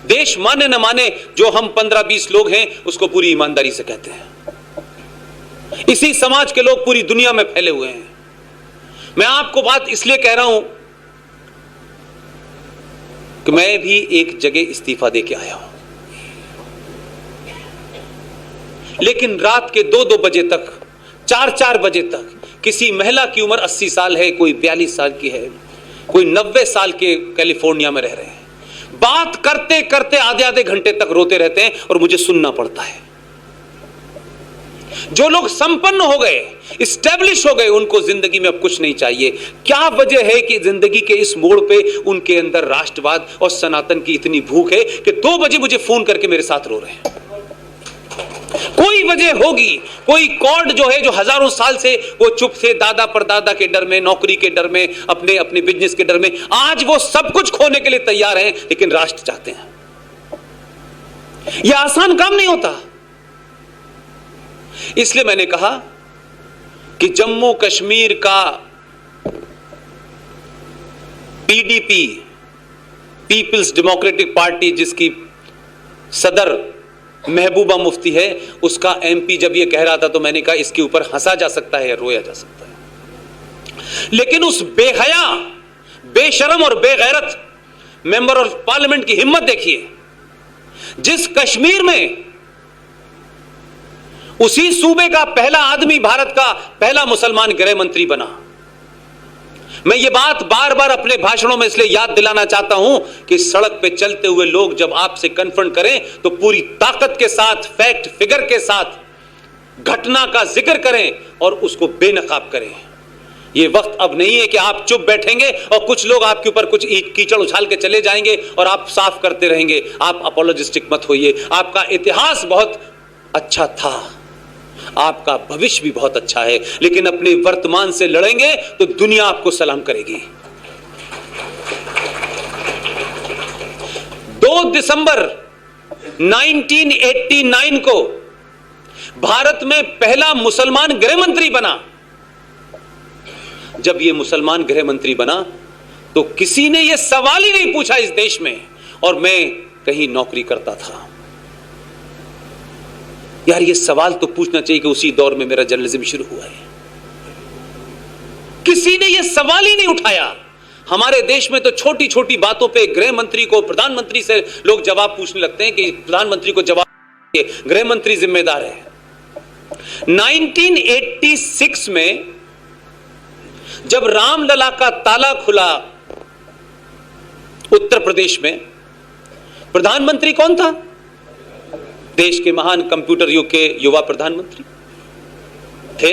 Speaker 1: देश माने न माने, जो हम 15-20 लोग हैं उसको पूरी ईमानदारी से कहते हैं। इसी समाज के लोग पूरी दुनिया में फैले हुए हैं। मैं आपको बात इसलिए कह रहा हूं कि मैं भी एक जगह इस्तीफा देके आया हूं, लेकिन रात के 2-2 बजे तक, 4-4 बजे तक किसी महिला की उम्र 80 साल है, कोई 42 साल की है, कोई 90 साल के कैलिफोर्निया में रह रहे हैं, बात करते करते आधे घंटे तक रोते रहते हैं और मुझे सुनना पड़ता है। जो लोग संपन्न हो गए, इस्टेब्लिश हो गए, उनको जिंदगी में अब कुछ नहीं चाहिए। क्या वजह है कि जिंदगी के इस मोड़ पे उनके अंदर राष्ट्रवाद और सनातन की इतनी भूख है कि 2 बजे मुझे फोन करके मेरे साथ रो रहे हैं। कोई वजह होगी, कोई कॉर्ड जो है, जो हजारों साल से वो चुप थे, दादा परदादा के डर में, नौकरी के डर में, अपने बिजनेस के डर में, आज वो सब कुछ खोने के लिए तैयार हैं, लेकिन राष्ट्र चाहते हैं। यह आसान काम नहीं होता। इसलिए मैंने कहा कि जम्मू कश्मीर का PDP, पीपल्स डेमोक्रेटिक पार्टी, जिसकी सदर महबूबा मुफ्ती है, उसका MP जब ये कह रहा था तो मैंने कहा इसके ऊपर हंसा जा सकता है या रोया जा सकता है, लेकिन उस बेहया, बेशरम और बेगैरत मेंबर ऑफ पार्लियामेंट की हिम्मत देखिए, जिस कश्मीर में उसी सूबे का पहला आदमी भारत का पहला मुसलमान गृह मंत्री बना। मैं ये बात बार बार अपने भाषणों में इसलिए याद दिलाना चाहता हूं कि सड़क पे चलते हुए लोग जब आपसे कन्फ्रंट करें तो पूरी ताकत के साथ, फैक्ट फिगर के साथ घटना का जिक्र करें और उसको बेनकाब करें। ये वक्त अब नहीं है कि आप चुप बैठेंगे और कुछ लोग आपके ऊपर कुछ कीचड़ उछाल के चले जाएंगे और आप साफ करते रहेंगे। आप अपोलोजिस्टिक मत होइए। आपका इतिहास बहुत अच्छा था, आपका भविष्य भी बहुत अच्छा है, लेकिन अपने वर्तमान से लड़ेंगे तो दुनिया आपको सलाम करेगी। 2 दिसंबर 1989 को भारत में पहला मुसलमान गृह मंत्री बना। जब यह मुसलमान गृह मंत्री बना तो किसी ने यह सवाल ही नहीं पूछा इस देश में, और मैं कहीं नौकरी करता था। यार ये सवाल तो पूछना चाहिए कि उसी दौर में मेरा जर्नलिज्म शुरू हुआ है। किसी ने यह सवाल ही नहीं उठाया। हमारे देश में तो छोटी छोटी बातों पे गृह मंत्री को, प्रधानमंत्री से लोग जवाब पूछने लगते हैं कि प्रधानमंत्री को जवाब, गृह मंत्री जिम्मेदार है। 1986 में जब रामलला का ताला खुला उत्तर प्रदेश में, प्रधानमंत्री कौन था? देश के महान कंप्यूटर युग के युवा प्रधानमंत्री थे।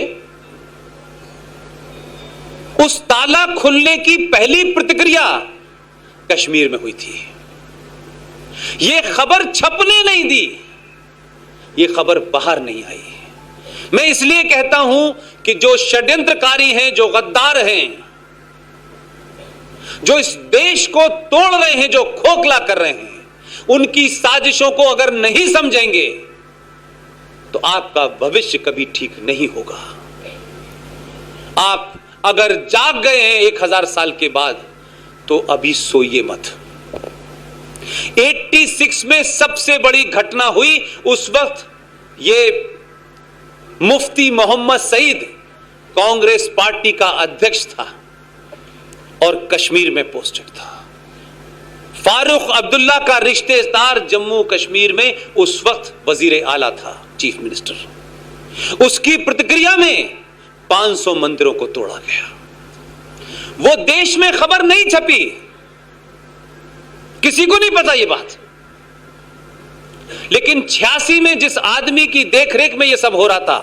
Speaker 1: उस ताला खुलने की पहली प्रतिक्रिया कश्मीर में हुई थी। यह खबर छपने नहीं दी, यह खबर बाहर नहीं आई। मैं इसलिए कहता हूं कि जो षड्यंत्रकारी हैं, जो गद्दार हैं, जो इस देश को तोड़ रहे हैं, जो खोखला कर रहे हैं, उनकी साजिशों को अगर नहीं समझेंगे तो आपका भविष्य कभी ठीक नहीं होगा। आप अगर जाग गए हैं 1000 साल के बाद तो अभी सोइए मत। 86 में सबसे बड़ी घटना हुई। उस वक्त ये मुफ्ती मोहम्मद सईद कांग्रेस पार्टी का अध्यक्ष था और कश्मीर में पोस्टेड था। फारूक अब्दुल्ला का रिश्तेदार जम्मू कश्मीर में उस वक्त वजीर आला था, चीफ मिनिस्टर। उसकी प्रतिक्रिया में 500 मंदिरों को तोड़ा गया। वो देश में खबर नहीं छपी, किसी को नहीं पता ये बात। लेकिन 86 में जिस आदमी की देखरेख में ये सब हो रहा था,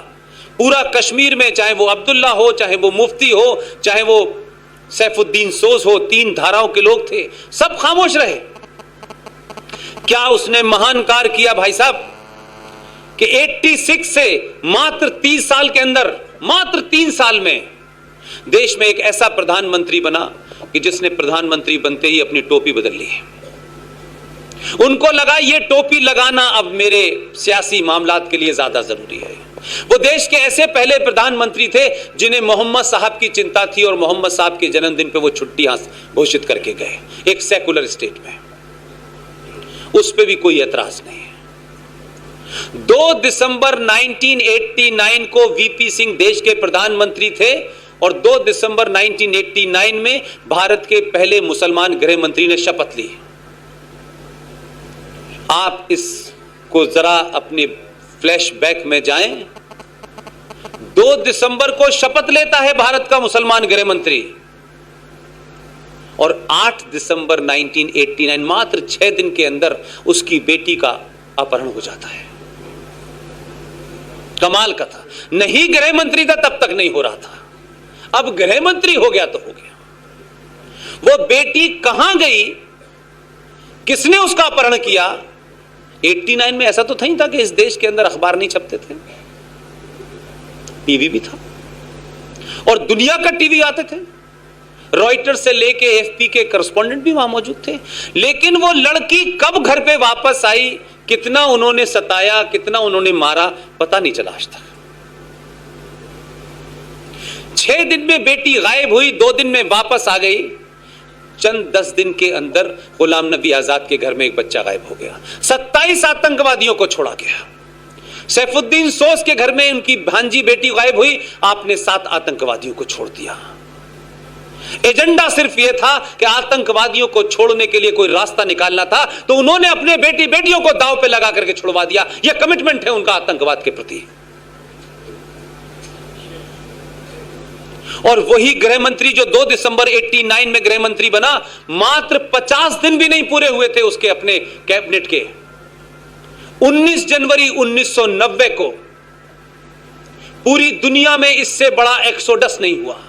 Speaker 1: पूरा कश्मीर में, चाहे वो अब्दुल्ला हो, चाहे वो मुफ्ती हो, चाहे वो सैफुद्दीन सोज हो, 3 धाराओं के लोग थे, सब खामोश रहे। क्या उसने महान कार्य किया भाई साहब कि 86 से मात्र 30 साल के अंदर, मात्र 3 साल में देश में एक ऐसा प्रधानमंत्री बना कि जिसने प्रधानमंत्री बनते ही अपनी टोपी बदल ली। उनको लगा ये टोपी लगाना अब मेरे सियासी मामलात के लिए ज्यादा जरूरी है। वो देश के ऐसे पहले प्रधानमंत्री थे जिन्हें मोहम्मद साहब की चिंता थी और मोहम्मद साहब के जन्मदिन पे वो छुट्टी घोषित करके गए, एक सेकुलर स्टेट में। उस पे भी कोई एतराज नहीं है। 2 दिसंबर 1989 को वीपी सिंह देश के प्रधानमंत्री थे और 2 दिसंबर 1989 में भारत के पहले मुसलमान गृह मंत्री ने शपथ ली। आप इसको जरा अपने फ्लैशबैक में जाएं। 2 दिसंबर को शपथ लेता है भारत का मुसलमान गृह मंत्री और 8 दिसंबर 1989, मात्र 6 दिन के अंदर उसकी बेटी का अपहरण हो जाता है। कमाल का था। नहीं गृह मंत्री था तब तक नहीं हो रहा था, अब गृह मंत्री हो गया तो हो गया। वो बेटी कहां गई, किसने उसका अपहरण किया? 89 में ऐसा तो नहीं था कि इस देश के अंदर अखबार नहीं छपते थे, टीवी भी था और दुनिया का टीवी आते थे। रॉयटर्स से लेके एफपी के करस्पॉन्डेंट भी वहां मौजूद थे। लेकिन वो लड़की कब घर पे वापस आई, कितना उन्होंने सताया, कितना उन्होंने मारा, पता नहीं चला आज तक। 6 दिन में बेटी गायब हुई, 2 दिन में वापस आ गई। चंद 10 दिन के अंदर गुलाम नबी आजाद के घर में एक बच्चा गायब हो गया। 27 आतंकवादियों को छोड़ा गया। सैफुद्दीन सोज के घर में उनकी भांजी बेटी गायब हुई, आपने 7 आतंकवादियों को छोड़ दिया। एजेंडा सिर्फ यह था कि आतंकवादियों को छोड़ने के लिए कोई रास्ता निकालना था, तो उन्होंने अपने बेटियों को दांव पे लगा करके छुड़वा दिया। यह कमिटमेंट है उनका आतंकवाद के प्रति। और वही गृह मंत्री जो 2 दिसंबर 89 में गृह मंत्री बना, मात्र 50 दिन भी नहीं पूरे हुए थे उसके अपने कैबिनेट के। 19 जनवरी 1990 को पूरी दुनिया में इससे बड़ा एक्सोडस नहीं हुआ।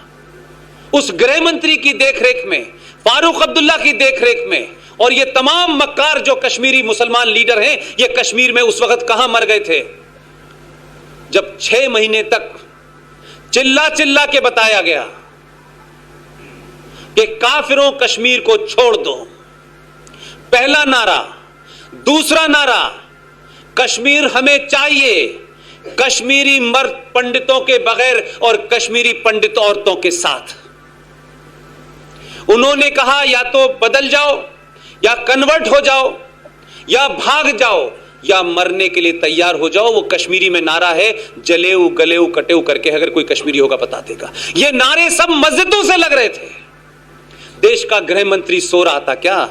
Speaker 1: उस गृह मंत्री की देखरेख में, फारूक अब्दुल्ला की देखरेख में, और ये तमाम मक्कार जो कश्मीरी मुसलमान लीडर हैं, ये कश्मीर में उस वक्त कहां मर गए थे जब 6 महीने तक चिल्ला चिल्ला के बताया गया कि काफिरों कश्मीर को छोड़ दो। पहला नारा। दूसरा नारा, कश्मीर हमें चाहिए, कश्मीरी मर्द पंडितों के बगैर और कश्मीरी पंडित औरतों के साथ। उन्होंने कहा या तो बदल जाओ या कन्वर्ट हो जाओ, या भाग जाओ, या मरने के लिए तैयार हो जाओ। वो कश्मीरी में नारा है, जलेऊ गलेऊ कटेऊ करके, अगर कोई कश्मीरी होगा बता देगा। ये नारे सब मस्जिदों से लग रहे थे। देश का गृह मंत्री सो रहा था क्या?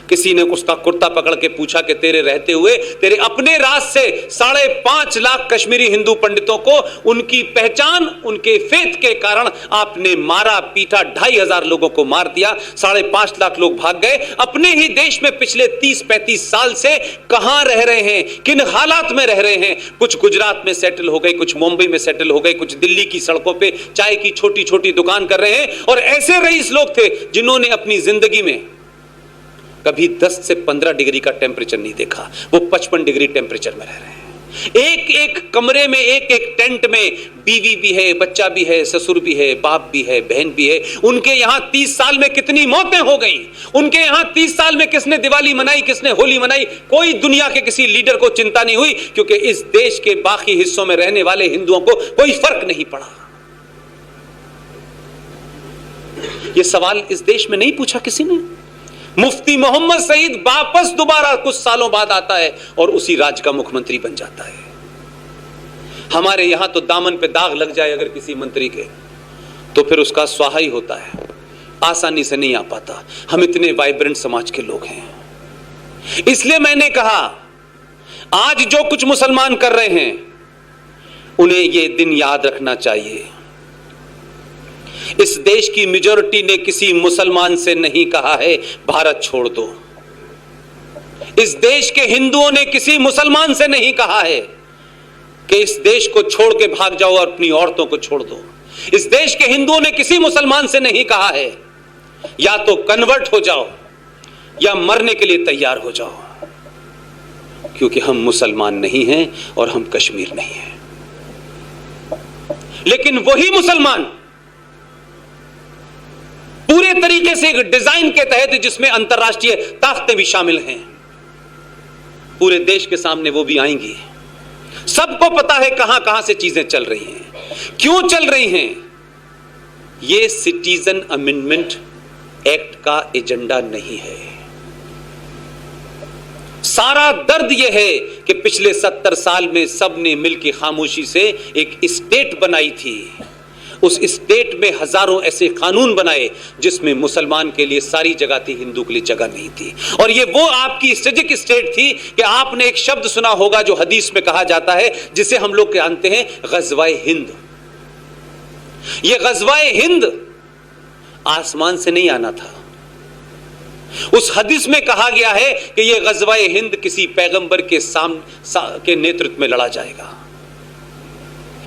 Speaker 1: किसी ने उसका कुर्ता पकड़ के पूछा कि तेरे रहते हुए तेरे अपने राज से 5.5 लाख कश्मीरी हिंदू पंडितों को उनकी पहचान, उनके फेथ के कारण आपने मारा पीटा, 2,500 लोगों को मार दिया, 5.5 लाख लोग भाग गए। अपने ही देश में पिछले 30-35 साल से कहां रह रहे हैं, किन हालात में रह रहे हैं? कुछ गुजरात में सेटल हो गए, कुछ मुंबई में सेटल हो गए, कुछ दिल्ली की सड़कों पे चाय की छोटी छोटी दुकान कर रहे हैं। और ऐसे रईस लोग थे जिन्होंने अपनी जिंदगी में कभी 10 से 15 डिग्री का टेम्परेचर नहीं देखा, वो 55 डिग्री टेम्परेचर में रह रहे हैं। एक एक कमरे में, एक एक टेंट में बीवी भी है, बच्चा भी है, ससुर भी है, बाप भी है, बहन भी है। उनके यहां 30 साल में कितनी मौतें हो गई, उनके यहां 30 साल में किसने दिवाली मनाई, किसने होली मनाई, कोई दुनिया के किसी लीडर को चिंता नहीं हुई, क्योंकि इस देश के बाकी हिस्सों में रहने वाले हिंदुओं को कोई फर्क नहीं पड़ा। यह सवाल इस देश में नहीं पूछा किसी ने। मुफ्ती मोहम्मद सईद वापस दोबारा कुछ सालों बाद आता है और उसी राज्य का मुख्यमंत्री बन जाता है। हमारे यहां तो दामन पे दाग लग जाए अगर किसी मंत्री के, तो फिर उसका स्वाहा ही होता है, आसानी से नहीं आ पाता। हम इतने वाइब्रेंट समाज के लोग हैं। इसलिए मैंने कहा, आज जो कुछ मुसलमान कर रहे हैं उन्हें यह दिन याद रखना चाहिए। इस देश की मेजॉरिटी ने किसी मुसलमान से नहीं कहा है भारत छोड़ दो। इस देश के हिंदुओं ने किसी मुसलमान से नहीं कहा है कि इस देश को छोड़ के भाग जाओ और अपनी औरतों को छोड़ दो। इस देश के हिंदुओं ने किसी मुसलमान से नहीं कहा है या तो कन्वर्ट हो जाओ या मरने के लिए तैयार हो जाओ, क्योंकि हम मुसलमान नहीं हैं और हम कश्मीर नहीं हैं। लेकिन वही मुसलमान पूरे तरीके से एक डिजाइन के तहत, जिसमें अंतरराष्ट्रीय ताकतें भी शामिल हैं, पूरे देश के सामने वो भी आएंगी। सबको पता है कहां कहां से चीजें चल रही हैं, क्यों चल रही हैं। ये सिटीजन अमेंडमेंट एक्ट का एजेंडा नहीं है। सारा दर्द यह है कि पिछले 70 साल में सबने मिलकर खामोशी से एक स्टेट बनाई थी। उस स्टेट में हजारों ऐसे कानून बनाए जिसमें मुसलमान के लिए सारी जगह थी, हिंदू के लिए जगह नहीं थी। और ये वो आपकी स्ट्रेटेजिक स्टेट थी कि आपने एक शब्द सुना होगा जो हदीस में कहा जाता है, जिसे हम लोग जानते हैं गज़वाए हिंद। ये गज़वाए हिंद आसमान से नहीं आना था। उस हदीस में कहा गया है कि यह गज़वाए हिंद किसी पैगंबर के के नेतृत्व में लड़ा जाएगा।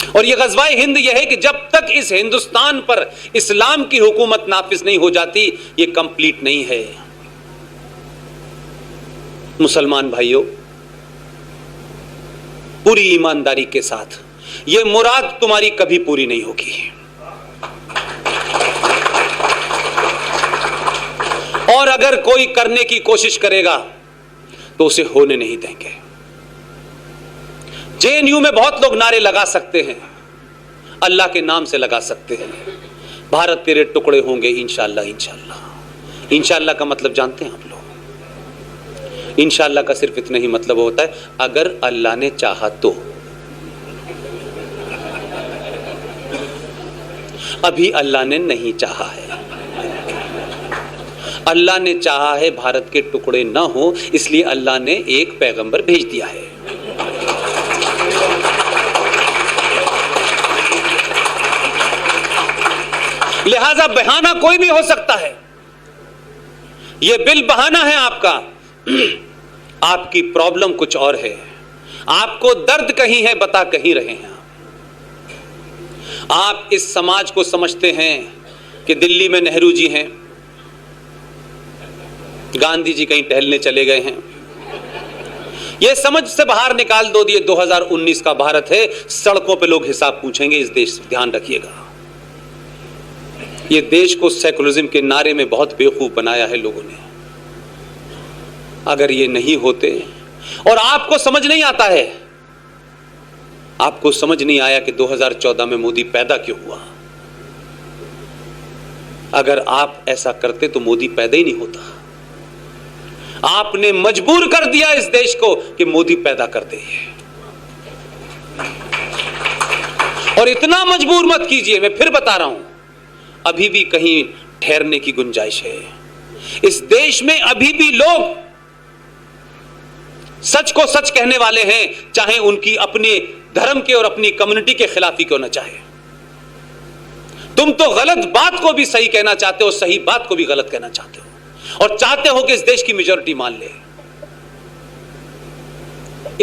Speaker 1: और यह गज़वाए हिंद यह है कि जब तक इस हिंदुस्तान पर इस्लाम की हुकूमत नाफिज नहीं हो जाती, यह कंप्लीट नहीं है। मुसलमान भाइयों, पूरी ईमानदारी के साथ, यह मुराद तुम्हारी कभी पूरी नहीं होगी। और अगर कोई करने की कोशिश करेगा तो उसे होने नहीं देंगे। जेएनयू में बहुत लोग नारे लगा सकते हैं, अल्लाह के नाम से लगा सकते हैं, भारत तेरे टुकड़े होंगे इंशाअल्लाह इंशाअल्लाह। इंशाअल्लाह का मतलब जानते हैं आप लोग? इंशाअल्लाह का सिर्फ इतना ही मतलब होता है, अगर अल्लाह ने चाहा तो। अभी अल्लाह ने नहीं चाहा है। अल्लाह ने चाहा है भारत के टुकड़े ना हो, इसलिए अल्लाह ने एक पैगंबर भेज दिया है। लिहाजा बहाना कोई भी हो सकता है। यह बिल बहाना है आपका। आपकी प्रॉब्लम कुछ और है, आपको दर्द कहीं है, बता कहीं रहे हैं। आप इस समाज को समझते हैं कि दिल्ली में नेहरू जी हैं, गांधी जी कहीं टहलने चले गए हैं। यह समझ से बाहर निकाल दो। ये 2019 का भारत है, सड़कों पे लोग हिसाब पूछेंगे इस देश से, ध्यान रखिएगा। ये देश को सेकुलरिज्म के नारे में बहुत बेवकूफ बनाया है लोगों ने। अगर ये नहीं होते, और आपको समझ नहीं आता है, आपको समझ नहीं आया कि 2014 में मोदी पैदा क्यों हुआ। अगर आप ऐसा करते तो मोदी पैदा ही नहीं होता। आपने मजबूर कर दिया इस देश को कि मोदी पैदा कर दे। और इतना मजबूर मत कीजिए, मैं फिर बता रहा हूं, अभी भी कहीं ठहरने की गुंजाइश है। इस देश में अभी भी लोग सच को सच कहने वाले हैं, चाहे उनकी अपने धर्म के और अपनी कम्युनिटी के खिलाफ ही क्यों ना चाहे। तुम तो गलत बात को भी सही कहना चाहते हो, सही बात को भी गलत कहना चाहते हो, और चाहते हो कि इस देश की मेजॉरिटी मान ले।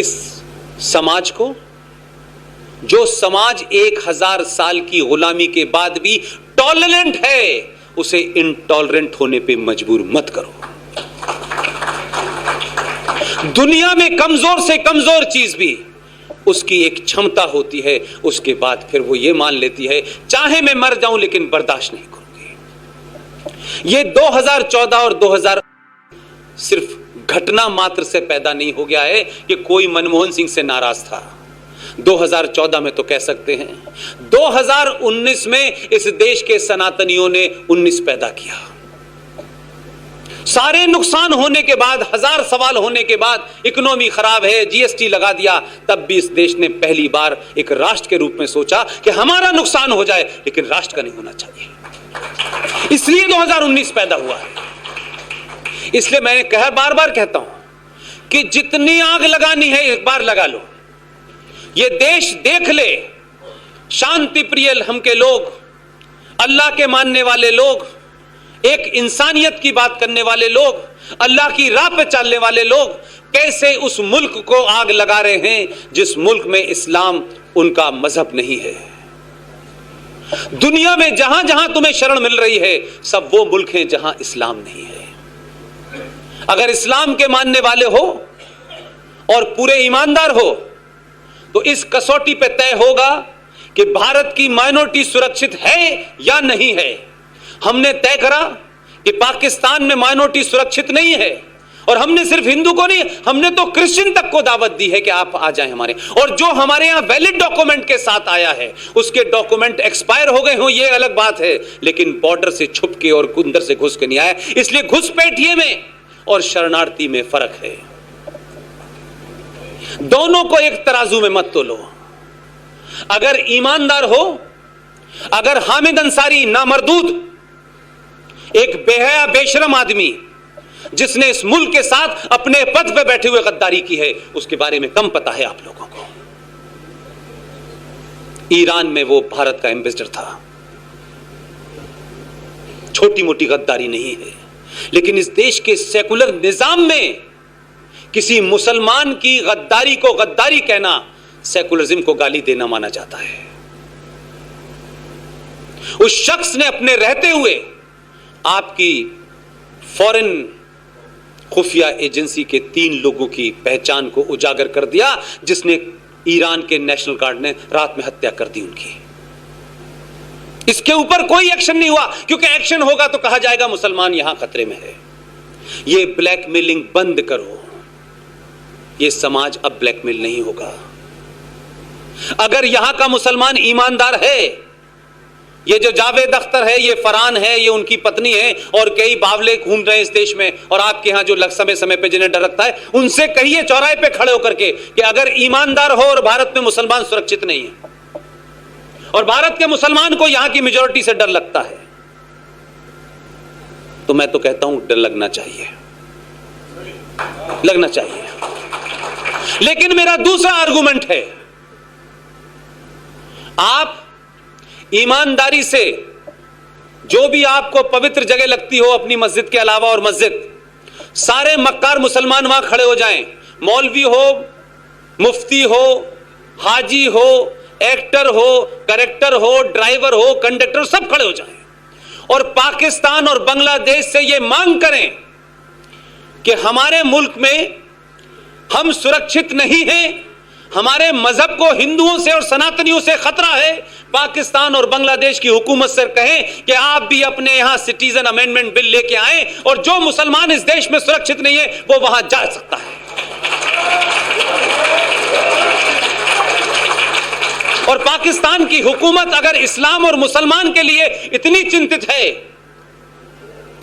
Speaker 1: इस समाज को, जो समाज 1000 साल की गुलामी के बाद भी टॉलरेंट है, उसे इनटॉलरेंट होने पे मजबूर मत करो। दुनिया में कमजोर से कमजोर चीज भी उसकी एक क्षमता होती है, उसके बाद फिर वो ये मान लेती है चाहे मैं मर जाऊं लेकिन बर्दाश्त नहीं करूंगी। ये 2014 और 2000 सिर्फ घटना मात्र से पैदा नहीं हो गया है कि कोई मनमोहन सिंह से नाराज था। 2014 में तो कह सकते हैं, 2019 में इस देश के सनातनियों ने 19 पैदा किया। सारे नुकसान होने के बाद, 1000 सवाल होने के बाद, इकोनॉमी खराब है, जीएसटी लगा दिया, तब भी इस देश ने पहली बार एक राष्ट्र के रूप में सोचा कि हमारा नुकसान हो जाए लेकिन राष्ट्र का नहीं होना चाहिए। इसलिए 2019 पैदा हुआ है। इसलिए मैंने बार बार कहता हूं कि जितनी आग लगानी है एक बार लगा लो। ये देश देख ले, शांति प्रिय हम के लोग, अल्लाह के मानने वाले लोग, एक इंसानियत की बात करने वाले लोग, अल्लाह की राह पे चलने वाले लोग कैसे उस मुल्क को आग लगा रहे हैं जिस मुल्क में इस्लाम उनका मजहब नहीं है। दुनिया में जहां जहां तुम्हें शरण मिल रही है, सब वो मुल्क हैं जहां इस्लाम नहीं है। अगर इस्लाम के मानने वाले हो और पूरे ईमानदार हो तो इस कसौटी पे तय होगा कि भारत की माइनॉरिटी सुरक्षित है या नहीं है। हमने तय करा कि पाकिस्तान में माइनॉरिटी सुरक्षित नहीं है, और हमने सिर्फ हिंदू को नहीं, हमने तो क्रिश्चियन तक को दावत दी है कि आप आ जाएं हमारे। और जो हमारे यहां वैलिड डॉक्यूमेंट के साथ आया है उसके डॉक्यूमेंट एक्सपायर हो गए हो, ये अलग बात है, लेकिन बॉर्डर से छुप के और अंदर से घुस के नहीं आया। इसलिए घुसपैठिए में और शरणार्थी में फर्क है। दोनों को एक तराजू में मत तोलो। अगर ईमानदार हो, अगर हामिद अंसारी नामर्दूद, एक बेहया बेशरम आदमी जिसने इस मुल्क के साथ अपने पद पे बैठे हुए गद्दारी की है, उसके बारे में कम पता है आप लोगों को। ईरान में वो भारत का एम्बेसडर था, छोटी मोटी गद्दारी नहीं है। लेकिन इस देश के सेकुलर निजाम में किसी मुसलमान की गद्दारी को गद्दारी कहना सेकुलरिज्म को गाली देना माना जाता है। उस शख्स ने अपने रहते हुए आपकी फॉरेन खुफिया एजेंसी के 3 लोगों की पहचान को उजागर कर दिया, जिसने ईरान के नेशनल गार्ड ने रात में हत्या कर दी उनकी। इसके ऊपर कोई एक्शन नहीं हुआ, क्योंकि एक्शन होगा तो कहा जाएगा मुसलमान यहां खतरे में है। ये ब्लैकमेलिंग बंद करो। ये समाज अब ब्लैकमेल नहीं होगा। अगर यहां का मुसलमान ईमानदार है, ये जो जावेद अख्तर है, ये फरहान है, ये उनकी पत्नी है, और कई बावले घूम रहे हैं इस देश में, और आपके यहां जो समय समय पे जिन्हें डर रखता है, उनसे कहिए चौराहे पे खड़े होकर के कि अगर ईमानदार हो और भारत में मुसलमान सुरक्षित नहीं है, और भारत के मुसलमान को यहां की मेजॉरिटी से डर लगता है, तो मैं तो कहता हूं डर लगना चाहिए, लगना चाहिए। लेकिन मेरा दूसरा आर्गुमेंट है, आप ईमानदारी से जो भी आपको पवित्र जगह लगती हो अपनी मस्जिद के अलावा, और मस्जिद, सारे मक्कार मुसलमान वहां खड़े हो जाएं, मौलवी हो, मुफ्ती हो, हाजी हो, एक्टर हो, करेक्टर हो, ड्राइवर हो, कंडक्टर, सब खड़े हो जाएं, और पाकिस्तान और बांग्लादेश से यह मांग करें कि हमारे मुल्क में हम सुरक्षित नहीं हैं, हमारे मजहब को हिंदुओं से और सनातनियों से खतरा है। पाकिस्तान और बांग्लादेश की हुकूमत से कहें कि आप भी अपने यहां सिटीजन अमेंडमेंट बिल लेके आए, और जो मुसलमान इस देश में सुरक्षित नहीं है वो वहां जा सकता है। और पाकिस्तान की हुकूमत अगर इस्लाम और मुसलमान के लिए इतनी चिंतित है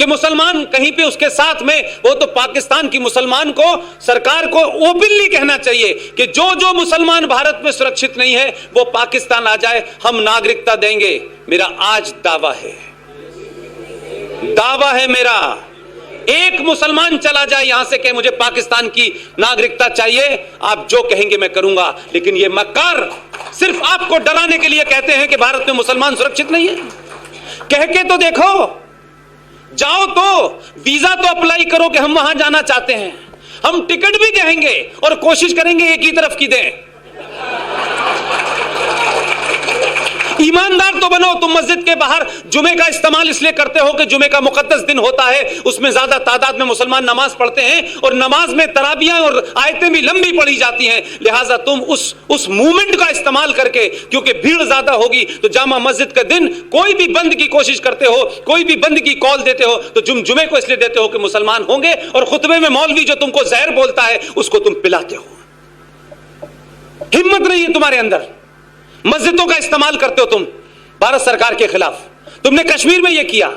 Speaker 1: कि मुसलमान कहीं पे उसके साथ में, वो तो पाकिस्तान की मुसलमान को, सरकार को ओपनली कहना चाहिए कि जो जो मुसलमान भारत में सुरक्षित नहीं है वो पाकिस्तान आ जाए, हम नागरिकता देंगे। मेरा आज दावा है मेरा, एक मुसलमान चला जाए यहां से कि मुझे पाकिस्तान की नागरिकता चाहिए, आप जो कहेंगे मैं करूंगा। लेकिन ये मक्कार सिर्फ आपको डराने के लिए कहते हैं कि भारत में मुसलमान सुरक्षित नहीं है। कह के तो देखो, जाओ तो वीजा तो अप्लाई करो कि हम वहां जाना चाहते हैं, हम टिकट भी कहेंगे और कोशिश करेंगे एक ही तरफ की दें। ईमानदार तो बनो। तुम मस्जिद के बाहर जुमे का इस्तेमाल इसलिए करते हो कि जुमे का मुकद्दस दिन होता है, उसमें ज्यादा तादाद में मुसलमान नमाज पढ़ते हैं और नमाज में तराबियां और आयतें भी लंबी पढ़ी जाती हैं। लिहाजा तुम उस मूवमेंट का इस्तेमाल करके, क्योंकि भीड़ ज्यादा होगी तो जामा मस्जिद का दिन कोई भी बंद की कोशिश करते हो, कोई भी बंद की कॉल देते हो तो जुमे को इसलिए देते हो कि मुसलमान होंगे, और खुतबे में मौलवी जो तुमको जहर बोलता है उसको तुम पिलाते हो। हिम्मत नहीं है तुम्हारे अंदर, मस्जिदों का इस्तेमाल करते हो तुम भारत सरकार के खिलाफ। तुमने कश्मीर में यह किया,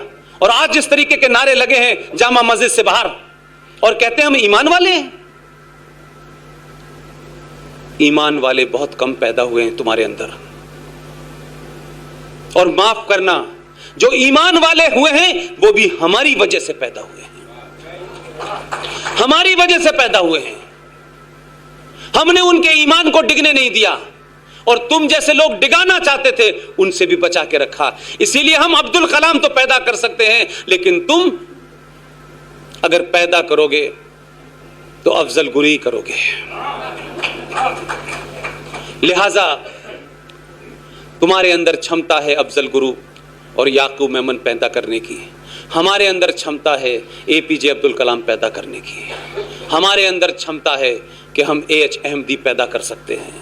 Speaker 1: और आज जिस तरीके के नारे लगे हैं जामा मस्जिद से बाहर, और कहते हैं हम ईमान वाले हैं। ईमान वाले बहुत कम पैदा हुए हैं तुम्हारे अंदर, और माफ करना, जो ईमान वाले हुए हैं वो भी हमारी वजह से पैदा हुए हैं, हमारी वजह से पैदा हुए हैं। हमने उनके ईमान को डिगने नहीं दिया, और तुम जैसे लोग डिगाना चाहते थे उनसे भी बचा के रखा। इसीलिए हम अब्दुल कलाम तो पैदा कर सकते हैं, लेकिन तुम अगर पैदा करोगे तो अफजल गुरी करोगे। लिहाजा तुम्हारे अंदर क्षमता है अफजल गुरु और याकूब मेमन पैदा करने की, हमारे अंदर क्षमता है एपीजे अब्दुल कलाम पैदा करने की, हमारे अंदर क्षमता है कि हम एएच अहमदी पैदा कर सकते हैं।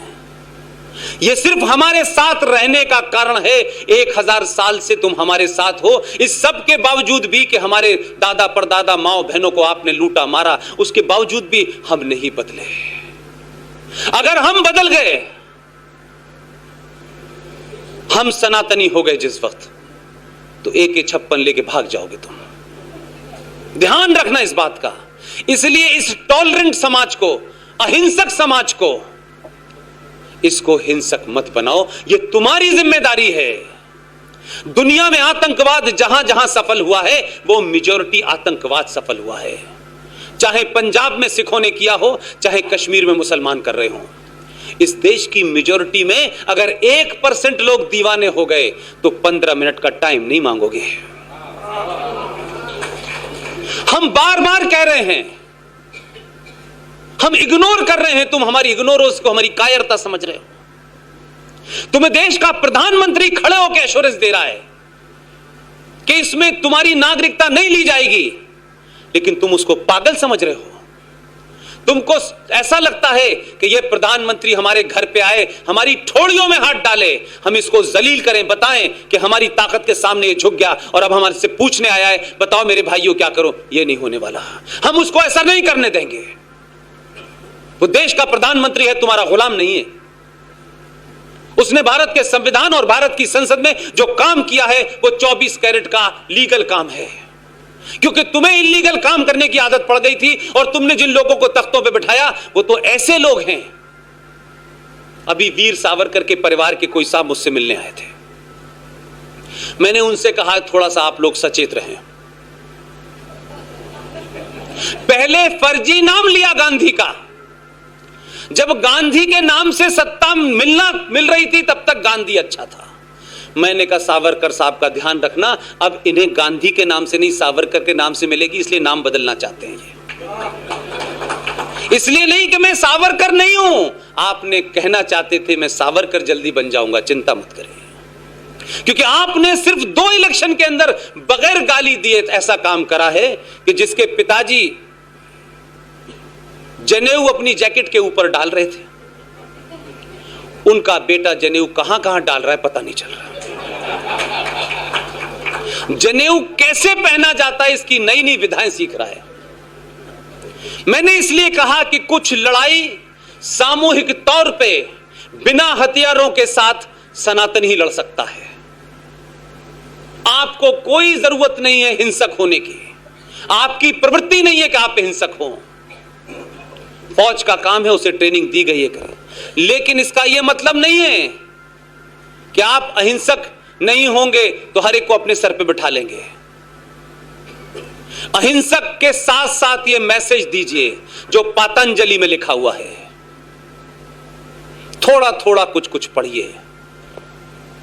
Speaker 1: यह सिर्फ हमारे साथ रहने का कारण है। 1000 साल से तुम हमारे साथ हो, इस सब के बावजूद भी कि हमारे दादा परदादा माओ बहनों को आपने लूटा मारा, उसके बावजूद भी हम नहीं बदले। अगर हम बदल गए, हम सनातनी हो गए जिस वक्त, तो AK-56 लेके भाग जाओगे तुम। ध्यान रखना इस बात का। इसलिए इस टॉलरेंट समाज को, अहिंसक समाज को, इसको हिंसक मत बनाओ। यह तुम्हारी जिम्मेदारी है। दुनिया में आतंकवाद जहां जहां सफल हुआ है वो मेजॉरिटी आतंकवाद सफल हुआ है। चाहे पंजाब में सिखों ने किया हो, चाहे कश्मीर में मुसलमान कर रहे हो। इस देश की मेजॉरिटी में अगर 1% लोग दीवाने हो गए तो 15 मिनट का टाइम नहीं मांगोगे। हम बार बार कह रहे हैं, हम इग्नोर कर रहे हैं, तुम हमारी इग्नोरेंस को हमारी कायरता समझ रहे हो। तुम्हें देश का प्रधानमंत्री खड़े होकर एश्योरेंस दे रहा है कि इसमें तुम्हारी नागरिकता नहीं ली जाएगी, लेकिन तुम उसको पागल समझ रहे हो। तुमको ऐसा लगता है कि यह प्रधानमंत्री हमारे घर पे आए, हमारी ठोड़ियों में हाथ डाले, हम इसको जलील करें, बताएं कि हमारी ताकत के सामने ये झुक गया और अब हमारे से पूछने आया है, बताओ मेरे भाइयों क्या करो। यह नहीं होने वाला, हम उसको ऐसा नहीं करने देंगे। वो देश का प्रधानमंत्री है, तुम्हारा गुलाम नहीं है। उसने भारत के संविधान और भारत की संसद में जो काम किया है वो 24 कैरेट का लीगल काम है, क्योंकि तुम्हें इलीगल काम करने की आदत पड़ गई थी और तुमने जिन लोगों को तख्तों पे बिठाया वो तो ऐसे लोग हैं। अभी वीर सावरकर के परिवार के कोई साहब मुझसे मिलने आए थे, मैंने उनसे कहा थोड़ा सा आप लोग सचेत रहें। पहले फर्जी नाम लिया गांधी का, जब गांधी के नाम से सत्ता मिल रही थी तब तक गांधी अच्छा था। मैंने कहा सावरकर साहब का ध्यान रखना, अब इन्हें गांधी के नाम से नहीं सावरकर के नाम से मिलेगी, इसलिए नाम बदलना चाहते हैं ये। इसलिए नहीं कि मैं सावरकर नहीं हूं, आपने कहना चाहते थे मैं सावरकर जल्दी बन जाऊंगा, चिंता मत करें। क्योंकि आपने सिर्फ 2 इलेक्शन के अंदर बगैर गाली दिए ऐसा काम करा है कि जिसके पिताजी जनेऊ अपनी जैकेट के ऊपर डाल रहे थे, उनका बेटा जनेऊ कहां कहां डाल रहा है पता नहीं चल रहा। जनेऊ कैसे पहना जाता है इसकी नई नई विधाएं सीख रहा है। मैंने इसलिए कहा कि कुछ लड़ाई सामूहिक तौर पे बिना हथियारों के साथ सनातन ही लड़ सकता है। आपको कोई जरूरत नहीं है हिंसक होने की। आपकी प्रवृत्ति नहीं है कि आप हिंसक हो। फौज का काम है, उसे ट्रेनिंग दी गई है करे, लेकिन इसका यह मतलब नहीं है कि आप अहिंसक नहीं होंगे तो हर एक को अपने सर पे बिठा लेंगे। अहिंसक के साथ साथ यह मैसेज दीजिए जो पतंजलि में लिखा हुआ है। थोड़ा थोड़ा कुछ कुछ पढ़िए,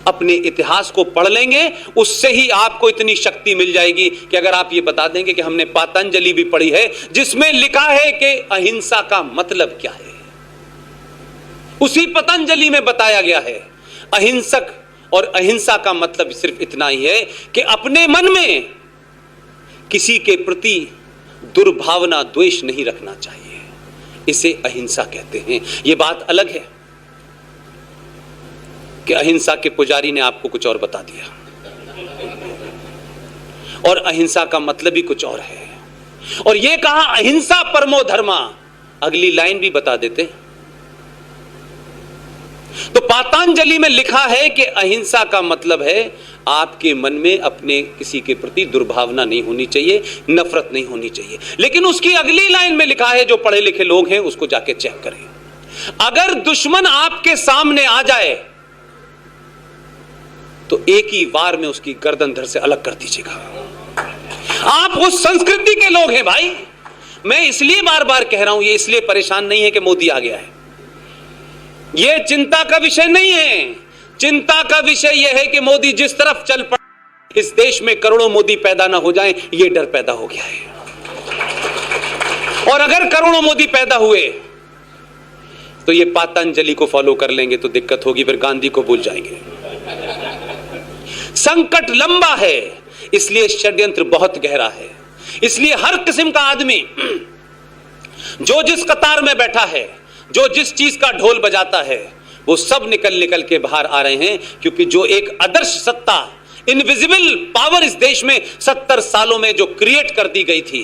Speaker 1: अपने इतिहास को पढ़ लेंगे, उससे ही आपको इतनी शक्ति मिल जाएगी कि अगर आप ये बता देंगे कि हमने पतंजलि भी पढ़ी है जिसमें लिखा है कि अहिंसा का मतलब क्या है। उसी पतंजलि में बताया गया है अहिंसक और अहिंसा का मतलब सिर्फ इतना ही है कि अपने मन में किसी के प्रति दुर्भावना, द्वेष नहीं रखना चाहिए। इसे अहिंसा कहते हैं। यह बात अलग है कि अहिंसा के पुजारी ने आपको कुछ और बता दिया और अहिंसा का मतलब ही कुछ और है, और यह कहा अहिंसा परमो धर्मा, अगली लाइन भी बता देते। तो पतंजलि में लिखा है कि अहिंसा का मतलब है आपके मन में अपने किसी के प्रति दुर्भावना नहीं होनी चाहिए, नफरत नहीं होनी चाहिए। लेकिन उसकी अगली लाइन में लिखा है, जो पढ़े लिखे लोग हैं उसको जाके चेक करें, अगर दुश्मन आपके सामने आ जाए तो एक ही वार में उसकी गर्दन धड़ से अलग कर दीजिएगा। आप उस संस्कृति के लोग हैं भाई। मैं इसलिए बार बार कह रहा हूं, ये इसलिए परेशान नहीं है कि मोदी आ गया है, यह चिंता का विषय नहीं है। चिंता का विषय यह है कि मोदी जिस तरफ चल पड़े, इस देश में करोड़ों मोदी पैदा ना हो जाएं, यह डर पैदा हो गया है। और अगर करोड़ों मोदी पैदा हुए तो ये पतंजलि को फॉलो कर लेंगे तो दिक्कत होगी, फिर गांधी को भूल जाएंगे। संकट लंबा है, इसलिए षड्यंत्र बहुत गहरा है। इसलिए हर किस्म का आदमी जो जिस कतार में बैठा है, जो जिस चीज का ढोल बजाता है, वो सब निकल निकल के बाहर आ रहे हैं, क्योंकि जो एक आदर्श सत्ता, इनविजिबल पावर इस देश में 70 सालों में जो क्रिएट कर दी गई थी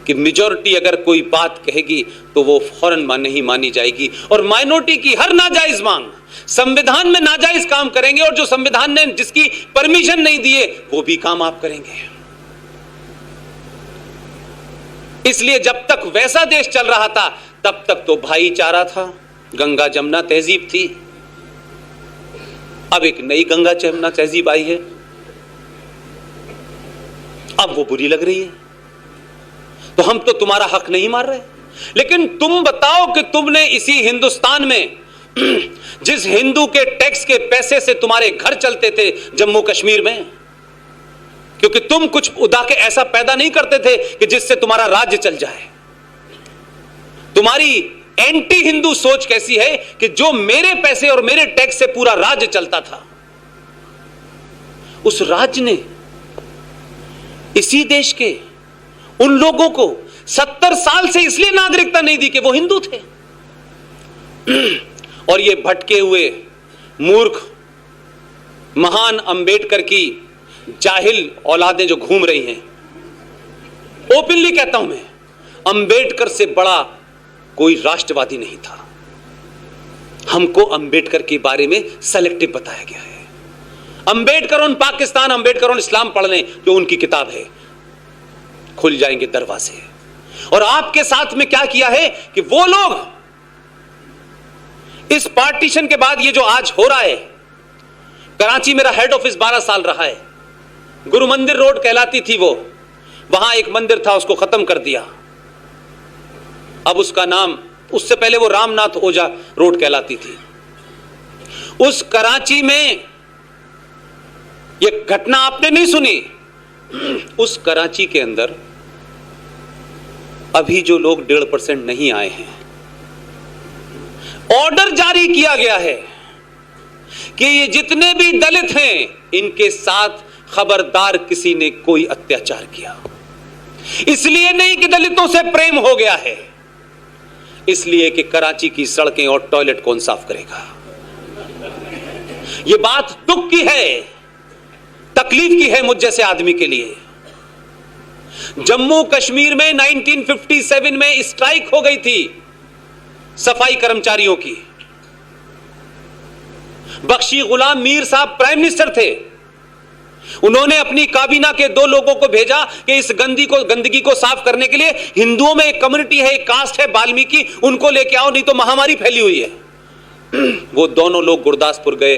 Speaker 1: कि मेजॉरिटी अगर कोई बात कहेगी तो वो फौरन नहीं मानी जाएगी, और माइनॉरिटी की हर नाजायज मांग संविधान में नाजायज काम करेंगे, और जो संविधान ने जिसकी परमिशन नहीं दिए वो भी काम आप करेंगे। इसलिए जब तक वैसा देश चल रहा था तब तक तो भाईचारा था, गंगा जमुना तहजीब थी। अब एक नई गंगा जमुना तहजीब आई है, अब वो बुरी लग रही है। तो हम तो तुम्हारा हक नहीं मार रहे, लेकिन तुम बताओ कि तुमने इसी हिंदुस्तान में जिस हिंदू के टैक्स के पैसे से तुम्हारे घर चलते थे जम्मू कश्मीर में, क्योंकि तुम कुछ उदा के ऐसा पैदा नहीं करते थे कि जिससे तुम्हारा राज्य चल जाए। तुम्हारी एंटी हिंदू सोच कैसी है कि जो मेरे पैसे और मेरे टैक्स से पूरा राज्य चलता था, उस राज्य ने इसी देश के उन लोगों को 70 साल से इसलिए नागरिकता नहीं दी कि वो हिंदू थे। और ये भटके हुए मूर्ख महान अंबेडकर की जाहिल औलादें जो घूम रही हैं, ओपनली कहता हूं मैं, अंबेडकर से बड़ा कोई राष्ट्रवादी नहीं था। हमको अंबेडकर के बारे में सेलेक्टिव बताया गया है। अंबेडकर ऑन पाकिस्तान, अंबेडकर ऑन इस्लाम पढ़ लें, जो उनकी किताब है, खुल जाएंगे दरवाजे। और आपके साथ में क्या किया है कि वो लोग इस पार्टीशन के बाद ये जो आज हो रहा है, कराची मेरा हेड ऑफिस 12 साल रहा है, गुरु मंदिर रोड कहलाती थी वो, वहां एक मंदिर था उसको खत्म कर दिया, अब उसका नाम, उससे पहले वो रामनाथ ओझा रोड कहलाती थी। उस कराची में ये घटना आपने नहीं सुनी, उस कराची के अंदर अभी जो लोग 1.5% नहीं आए हैं, ऑर्डर जारी किया गया है कि ये जितने भी दलित हैं इनके साथ खबरदार किसी ने कोई अत्याचार किया। इसलिए नहीं कि दलितों से प्रेम हो गया है, इसलिए कि कराची की सड़कें और टॉयलेट कौन साफ करेगा। यह बात दुख की है, तकलीफ की है मुझ जैसे आदमी के लिए। जम्मू कश्मीर में 1957 में स्ट्राइक हो गई थी सफाई कर्मचारियों की। बख्शी गुलाम मीर साहब प्राइम मिनिस्टर थे, उन्होंने अपनी काबीना के 2 लोगों को भेजा कि इस गंदगी को साफ करने के लिए हिंदुओं में एक कम्युनिटी है, एक कास्ट है वाल्मीकि, उनको लेके आओ, नहीं तो महामारी फैली हुई है। वो दोनों लोग गुरदासपुर गए,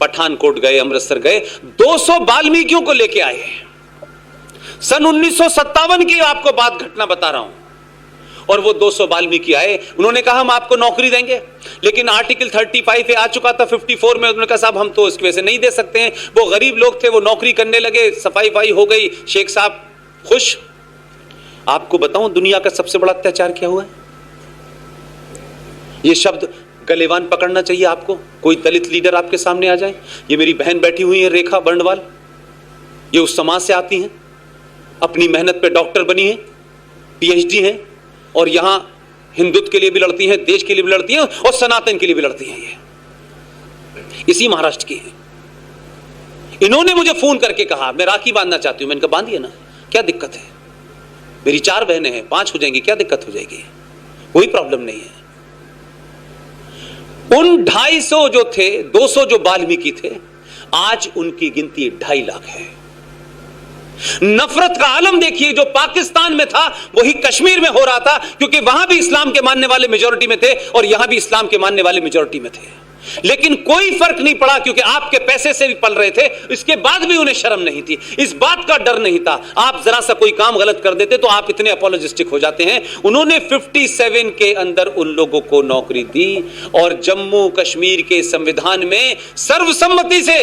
Speaker 1: पठानकोट गए, अमृतसर गए, 200 वाल्मीकियों को लेके आए। सन 1957 की आपको बात घटना बता रहा हूं। और वो 200 वाल्मीकि आए, उन्होंने कहा हम आपको नौकरी देंगे, लेकिन आर्टिकल 35 आ चुका था 54 में। उन्होंने कहा साहब हम तो इसकी वजह से नहीं दे सकते हैं। वो गरीब लोग थे, वो नौकरी करने लगे, सफाई हो गई, शेख साहब खुश। आपको बताऊं दुनिया का सबसे बड़ा अत्याचार क्या हुआ है? ये शब्द गलेवान पकड़ना चाहिए आपको। कोई दलित लीडर आपके सामने आ जाए, ये मेरी बहन बैठी हुई है रेखा बर्णवाल, ये उस समाज से आती हैं, अपनी मेहनत पे डॉक्टर बनी है, पीएचडी है, और यहां हिंदुत्व के लिए भी लड़ती हैं, देश के लिए भी लड़ती हैं, और सनातन के लिए भी लड़ती हैं। ये इसी महाराष्ट्र की है। इन्होंने मुझे फोन करके कहा मैं राखी बांधना चाहती हूं। मैंने कहा बांधिए ना, क्या दिक्कत है? मेरी 4 बहनें हैं, 5 हो जाएंगी, क्या दिक्कत हो जाएगी? कोई प्रॉब्लम नहीं है। उन 250 जो थे, 200 जो वाल्मीकि थे, आज उनकी गिनती 2.5 लाख है। नफरत का आलम देखिए, जो पाकिस्तान में था वही कश्मीर में हो रहा था, क्योंकि वहां भी इस्लाम के मानने वाले मेजॉरिटी में थे और यहां भी इस्लाम के मानने वाले मेजॉरिटी में थे। लेकिन कोई फर्क नहीं पड़ा, क्योंकि आपके पैसे से भी पल रहे थे, इसके बाद भी उन्हें शर्म नहीं थी, इस बात का डर नहीं था। आप जरा सा कोई काम गलत कर देते तो आप इतने अपॉलोजिस्टिक हो जाते हैं। उन्होंने 57 के अंदर उन लोगों को नौकरी दी और जम्मू कश्मीर के संविधान में सर्वसम्मति से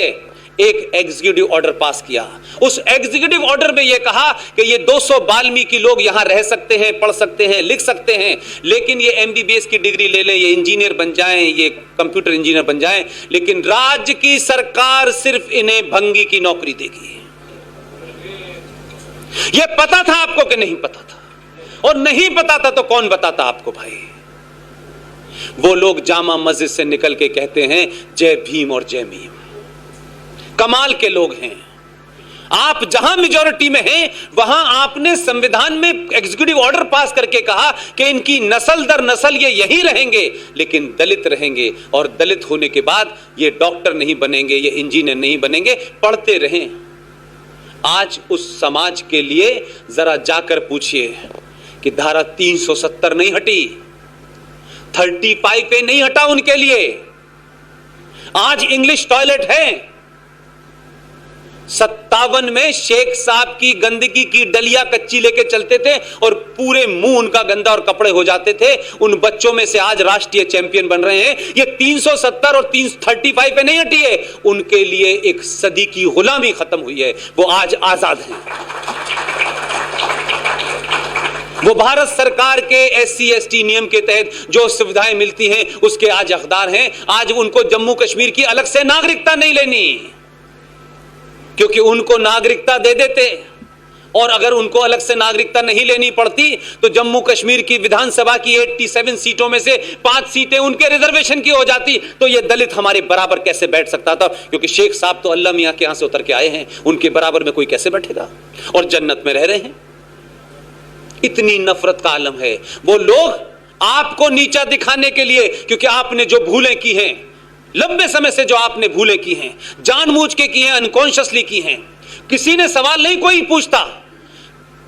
Speaker 1: एक एग्जीक्यूटिव ऑर्डर पास किया। उस एग्जीक्यूटिव ऑर्डर में यह कहा कि ये 200 वाल्मीकि लोग यहां रह सकते हैं, पढ़ सकते हैं, लिख सकते हैं, लेकिन ये एमबीबीएस की डिग्री ले लें, ये इंजीनियर बन जाएं, ये कंप्यूटर इंजीनियर बन जाएं, लेकिन राज्य की सरकार सिर्फ इन्हें भंगी की नौकरी देगी। ये पता था आपको कि नहीं पता था? और नहीं पता था तो कौन बताता आपको भाई? वो लोग जामा मस्जिद से निकल के कहते हैं जय भीम और जय मीम। कमाल के लोग हैं। आप जहां मेजॉरिटी में हैं वहां आपने संविधान में एग्जीक्यूटिव ऑर्डर पास करके कहा कि इनकी नस्ल दर नस्ल ये यही रहेंगे, लेकिन दलित रहेंगे, और दलित होने के बाद ये डॉक्टर नहीं बनेंगे, ये इंजीनियर नहीं बनेंगे, पढ़ते रहें। आज उस समाज के लिए जरा जाकर पूछिए कि धारा 370 नहीं हटी, 35A नहीं हटा उनके लिए। आज इंग्लिश टॉयलेट है। 57 में शेख साहब की गंदगी की डलिया कच्ची लेके चलते थे और पूरे मुंह उनका गंदा और कपड़े हो जाते थे। उन बच्चों में से आज राष्ट्रीय चैंपियन बन रहे हैं। ये 370 और 335 पे नहीं हटी है, उनके लिए एक सदी की गुलामी खत्म हुई है, वो आज आजाद हैं। वो भारत सरकार के SC ST नियम के तहत जो सुविधाएं मिलती हैं उसके आज हकदार हैं। आज उनको जम्मू कश्मीर की अलग से नागरिकता नहीं लेनी, क्योंकि उनको नागरिकता दे देते, और अगर उनको अलग से नागरिकता नहीं लेनी पड़ती तो जम्मू कश्मीर की विधानसभा की 87 सीटों में से 5 सीटें उनके रिजर्वेशन की हो जाती, तो ये दलित हमारे बराबर कैसे बैठ सकता था? क्योंकि शेख साहब तो अल्लाह मियां के यहां से उतर के आए हैं, उनके बराबर में कोई कैसे बैठेगा? और जन्नत में रह रहे हैं। इतनी नफरत का आलम है। वो लोग आपको नीचा दिखाने के लिए, क्योंकि आपने जो भूलें की हैं, लंबे समय से जो आपने भूलें की हैं, जानबूझ के की हैं, अनकॉन्शियसली की हैं, किसी ने सवाल नहीं कोई पूछता।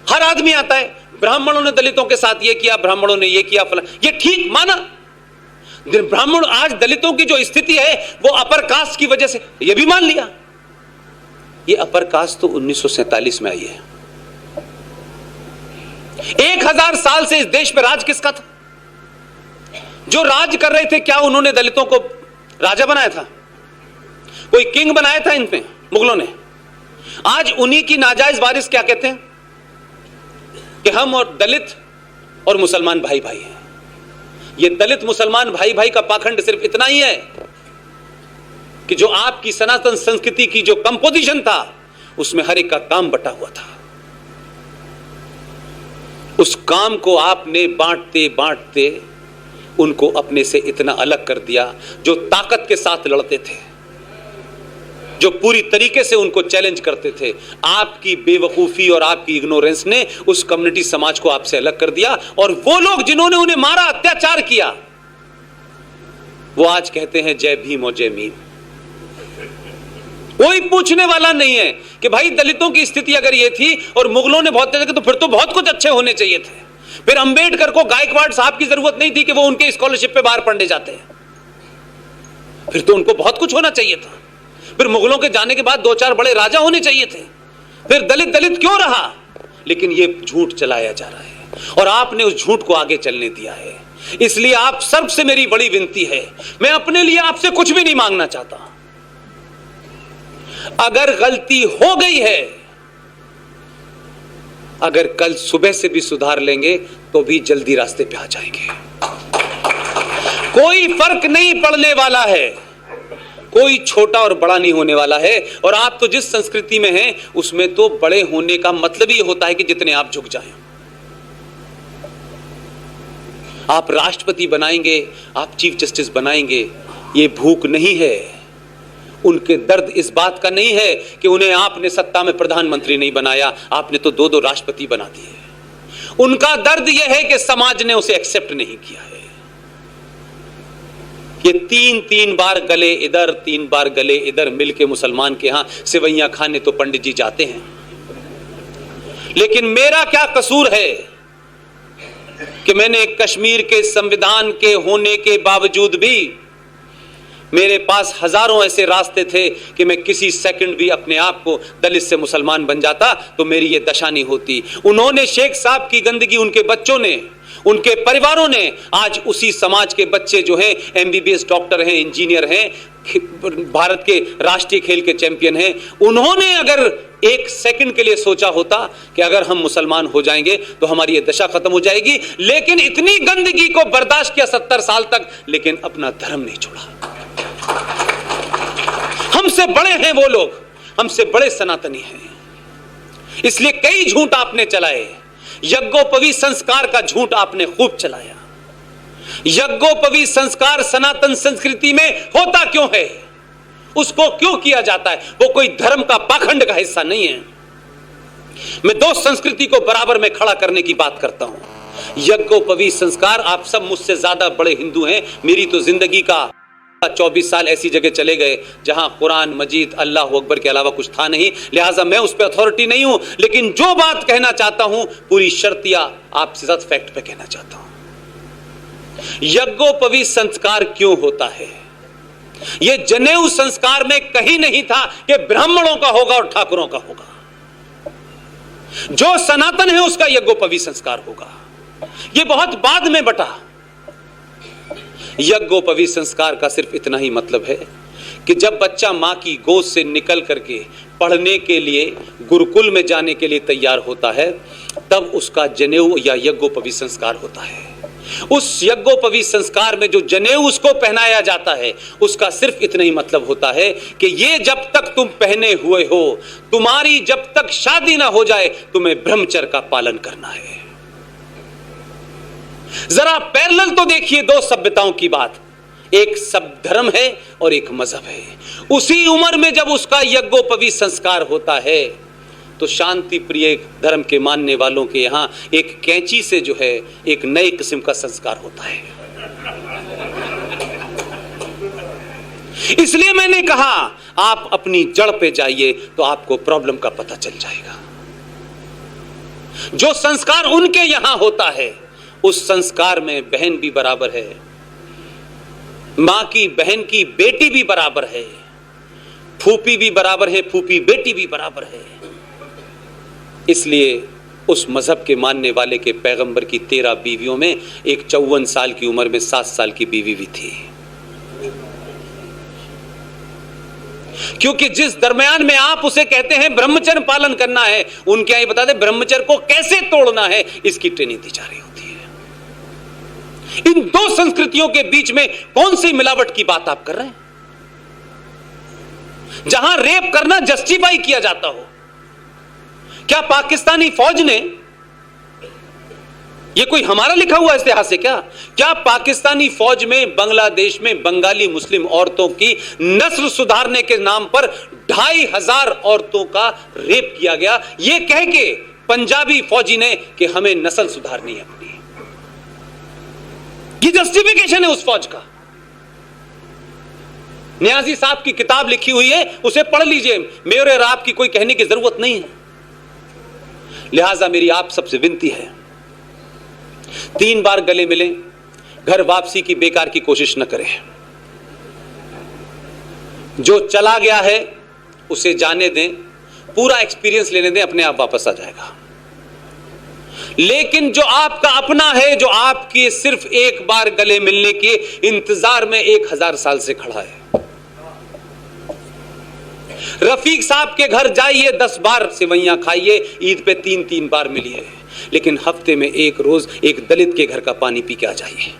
Speaker 1: हर आदमी आता है, ब्राह्मणों ने दलितों के साथ ये किया, ब्राह्मणों ने ये किया, फला, ये ठीक माना। ब्राह्मण आज दलितों की जो स्थिति है वो अपर कास्ट की वजह से, ये भी मान लिया। ये अपर कास्ट तो 1947 में आई है। 1000 साल से इस देश पर राज किसका था? जो राज कर रहे थे, क्या उन्होंने दलितों को राजा बनाया था? कोई किंग बनाया था इन पे मुगलों ने? आज उन्हीं की नाजायज वारिस क्या कहते हैं कि हम और दलित और मुसलमान भाई भाई हैं। ये दलित मुसलमान भाई भाई का पाखंड सिर्फ इतना ही है कि जो आपकी सनातन संस्कृति की जो कंपोजिशन था उसमें हर एक का काम बटा हुआ था। उस काम को आपने बांटते बांटते उनको अपने से इतना अलग कर दिया। जो ताकत के साथ लड़ते थे, जो पूरी तरीके से उनको चैलेंज करते थे, आपकी बेवकूफी और आपकी इग्नोरेंस ने उस कम्युनिटी समाज को आपसे अलग कर दिया। और वो लोग जिन्होंने उन्हें मारा, अत्याचार किया, वो आज कहते हैं जय भीम और जय मीम। कोई पूछने वाला नहीं है कि भाई दलितों की स्थिति अगर ये थी और मुगलों ने बहुत तो फिर तो बहुत कुछ अच्छे होने चाहिए थे। फिर अंबेडकर को गायकवाड़ साहब की जरूरत नहीं थी कि वो उनके स्कॉलरशिप पे बाहर पढ़ने जाते हैं, फिर तो उनको बहुत कुछ होना चाहिए था। फिर मुगलों के जाने के बाद 2-4 बड़े राजा होने चाहिए थे। फिर दलित दलित क्यों रहा? लेकिन ये झूठ चलाया जा रहा है और आपने उस झूठ को आगे चलने दिया है। इसलिए आप सबसे मेरी बड़ी विनती है, मैं अपने लिए आपसे कुछ भी नहीं मांगना चाहता। अगर गलती हो गई है, अगर कल सुबह से भी सुधार लेंगे तो भी जल्दी रास्ते पे आ जाएंगे। कोई फर्क नहीं पड़ने वाला है, कोई छोटा और बड़ा नहीं होने वाला है। और आप तो जिस संस्कृति में हैं उसमें तो बड़े होने का मतलब ही होता है कि जितने आप झुक जाएं। आप राष्ट्रपति बनाएंगे, आप चीफ जस्टिस बनाएंगे, ये भूख नहीं है। उनके दर्द इस बात का नहीं है कि उन्हें आपने सत्ता में प्रधानमंत्री नहीं बनाया, आपने तो 2-2 राष्ट्रपति बना दिए। उनका दर्द यह है कि समाज ने उसे एक्सेप्ट नहीं किया है। ये 3-3 बार गले इधर 3 बार गले इधर मिलके मुसलमान के यहां सेवैयां खाने तो पंडित जी जाते हैं। लेकिन मेरा क्या कसूर है कि मैंने कश्मीर के संविधान के होने के बावजूद भी मेरे पास हजारों ऐसे रास्ते थे कि मैं किसी सेकंड भी अपने आप को दलित से मुसलमान बन जाता तो मेरी ये दशा नहीं होती। उन्होंने शेख साहब की गंदगी, उनके बच्चों ने, उनके परिवारों ने, आज उसी समाज के बच्चे जो हैं MBBS डॉक्टर हैं, इंजीनियर हैं, भारत के राष्ट्रीय खेल के चैंपियन हैं। उन्होंने अगर एक सेकंड के लिए सोचा होता कि अगर हम मुसलमान हो जाएंगे तो हमारी ये दशा खत्म हो जाएगी, लेकिन इतनी गंदगी को बर्दाश्त किया 70 साल तक, लेकिन अपना धर्म नहीं छोड़ा। हमसे बड़े हैं वो लोग, हमसे बड़े सनातनी हैं। इसलिए कई झूठ आपने चलाए। यज्ञोपवीत संस्कार का झूठ आपने खूब चलाया। यज्ञोपवीत संस्कार सनातन संस्कृति में होता क्यों है, उसको क्यों किया जाता है? वो कोई धर्म का पाखंड का हिस्सा नहीं है। मैं 2 संस्कृति को बराबर में खड़ा करने की बात करता हूं। यज्ञोपवीत संस्कार, आप सब मुझसे ज्यादा बड़े हिंदू हैं। मेरी तो जिंदगी का 24 साल ऐसी जगह चले गए जहां कुरान मजीद, अल्लाह अकबर के अलावा कुछ था नहीं, लिहाजा मैं उस पर अथॉरिटी नहीं हूं। लेकिन जो बात कहना चाहता हूं पूरी शर्तिया आपसे साथ फैक्ट पे कहना चाहता हूं। यज्ञोपवीत संस्कार क्यों होता है? यह जनेऊ संस्कार में कहीं नहीं था कि ब्राह्मणों का होगा और ठाकुरों का होगा। जो सनातन है उसका यज्ञोपवीत संस्कार होगा। यह बहुत बाद में बटा। यज्ञोपवीत संस्कार का सिर्फ इतना ही मतलब है कि जब बच्चा मां की गोद से निकल करके पढ़ने के लिए गुरुकुल में जाने के लिए तैयार होता है, तब उसका जनेऊ या यज्ञोपवीत संस्कार होता है। उस यज्ञोपवीत संस्कार में जो जनेऊ उसको पहनाया जाता है, उसका सिर्फ इतना ही मतलब होता है कि ये जब तक तुम पहने हुए हो, तुम्हारी जब तक शादी ना हो जाए, तुम्हें ब्रह्मचर्य का पालन करना है। जरा पैरेलल तो देखिए 2 सभ्यताओं की बात। एक सब धर्म है और एक मजहब है। उसी उम्र में जब उसका यज्ञोपवीत संस्कार होता है तो शांति प्रिय धर्म के मानने वालों के यहां एक कैंची से जो है एक नए किस्म का संस्कार होता है। इसलिए मैंने कहा आप अपनी जड़ पे जाइए तो आपको प्रॉब्लम का पता चल जाएगा। जो संस्कार उनके यहां होता है उस संस्कार में बहन भी बराबर है, मां की बहन की बेटी भी बराबर है, फूफी भी बराबर है, फूफी बेटी भी बराबर है। इसलिए उस मजहब के मानने वाले के पैगंबर की 13 बीवियों में एक 54 साल की उम्र में 7 साल की बीवी भी थी। क्योंकि जिस दरमियान में आप उसे कहते हैं ब्रह्मचर्य पालन करना है, उनके यहां बता दें ब्रह्मचर्य को कैसे तोड़ना है, इसकी ट्रेनिंग दी जा रही होती है। इन 2 संस्कृतियों के बीच में कौन सी मिलावट की बात आप कर रहे हैं? जहां रेप करना जस्टिफाई किया जाता हो। क्या पाकिस्तानी फौज ने, यह कोई हमारा लिखा हुआ इतिहास है क्या पाकिस्तानी फौज में बांग्लादेश में बंगाली मुस्लिम औरतों की नस्ल सुधारने के नाम पर 2500 औरतों का रेप किया गया, यह कह के पंजाबी फौजी ने कि हमें नस्ल सुधारनी है अपनी। ये जस्टिफिकेशन है उस फौज का। न्याजी साहब की किताब लिखी हुई है, उसे पढ़ लीजिए। मेरे और आपकी कोई कहने की जरूरत नहीं है। लिहाजा मेरी आप सबसे विनती है, 3 बार गले मिलें, घर वापसी की बेकार की कोशिश न करें। जो चला गया है उसे जाने दें, पूरा एक्सपीरियंस लेने दें, अपने आप वापस आ जाएगा। लेकिन जो आपका अपना है, जो आपके सिर्फ एक बार गले मिलने के इंतजार में 1000 साल से खड़ा है, रफीक साहब के घर जाइए, 10 बार सेवैयां खाइए, ईद पे 3-3 बार मिलिए, लेकिन हफ्ते में एक रोज एक दलित के घर का पानी पी के आ जाइए।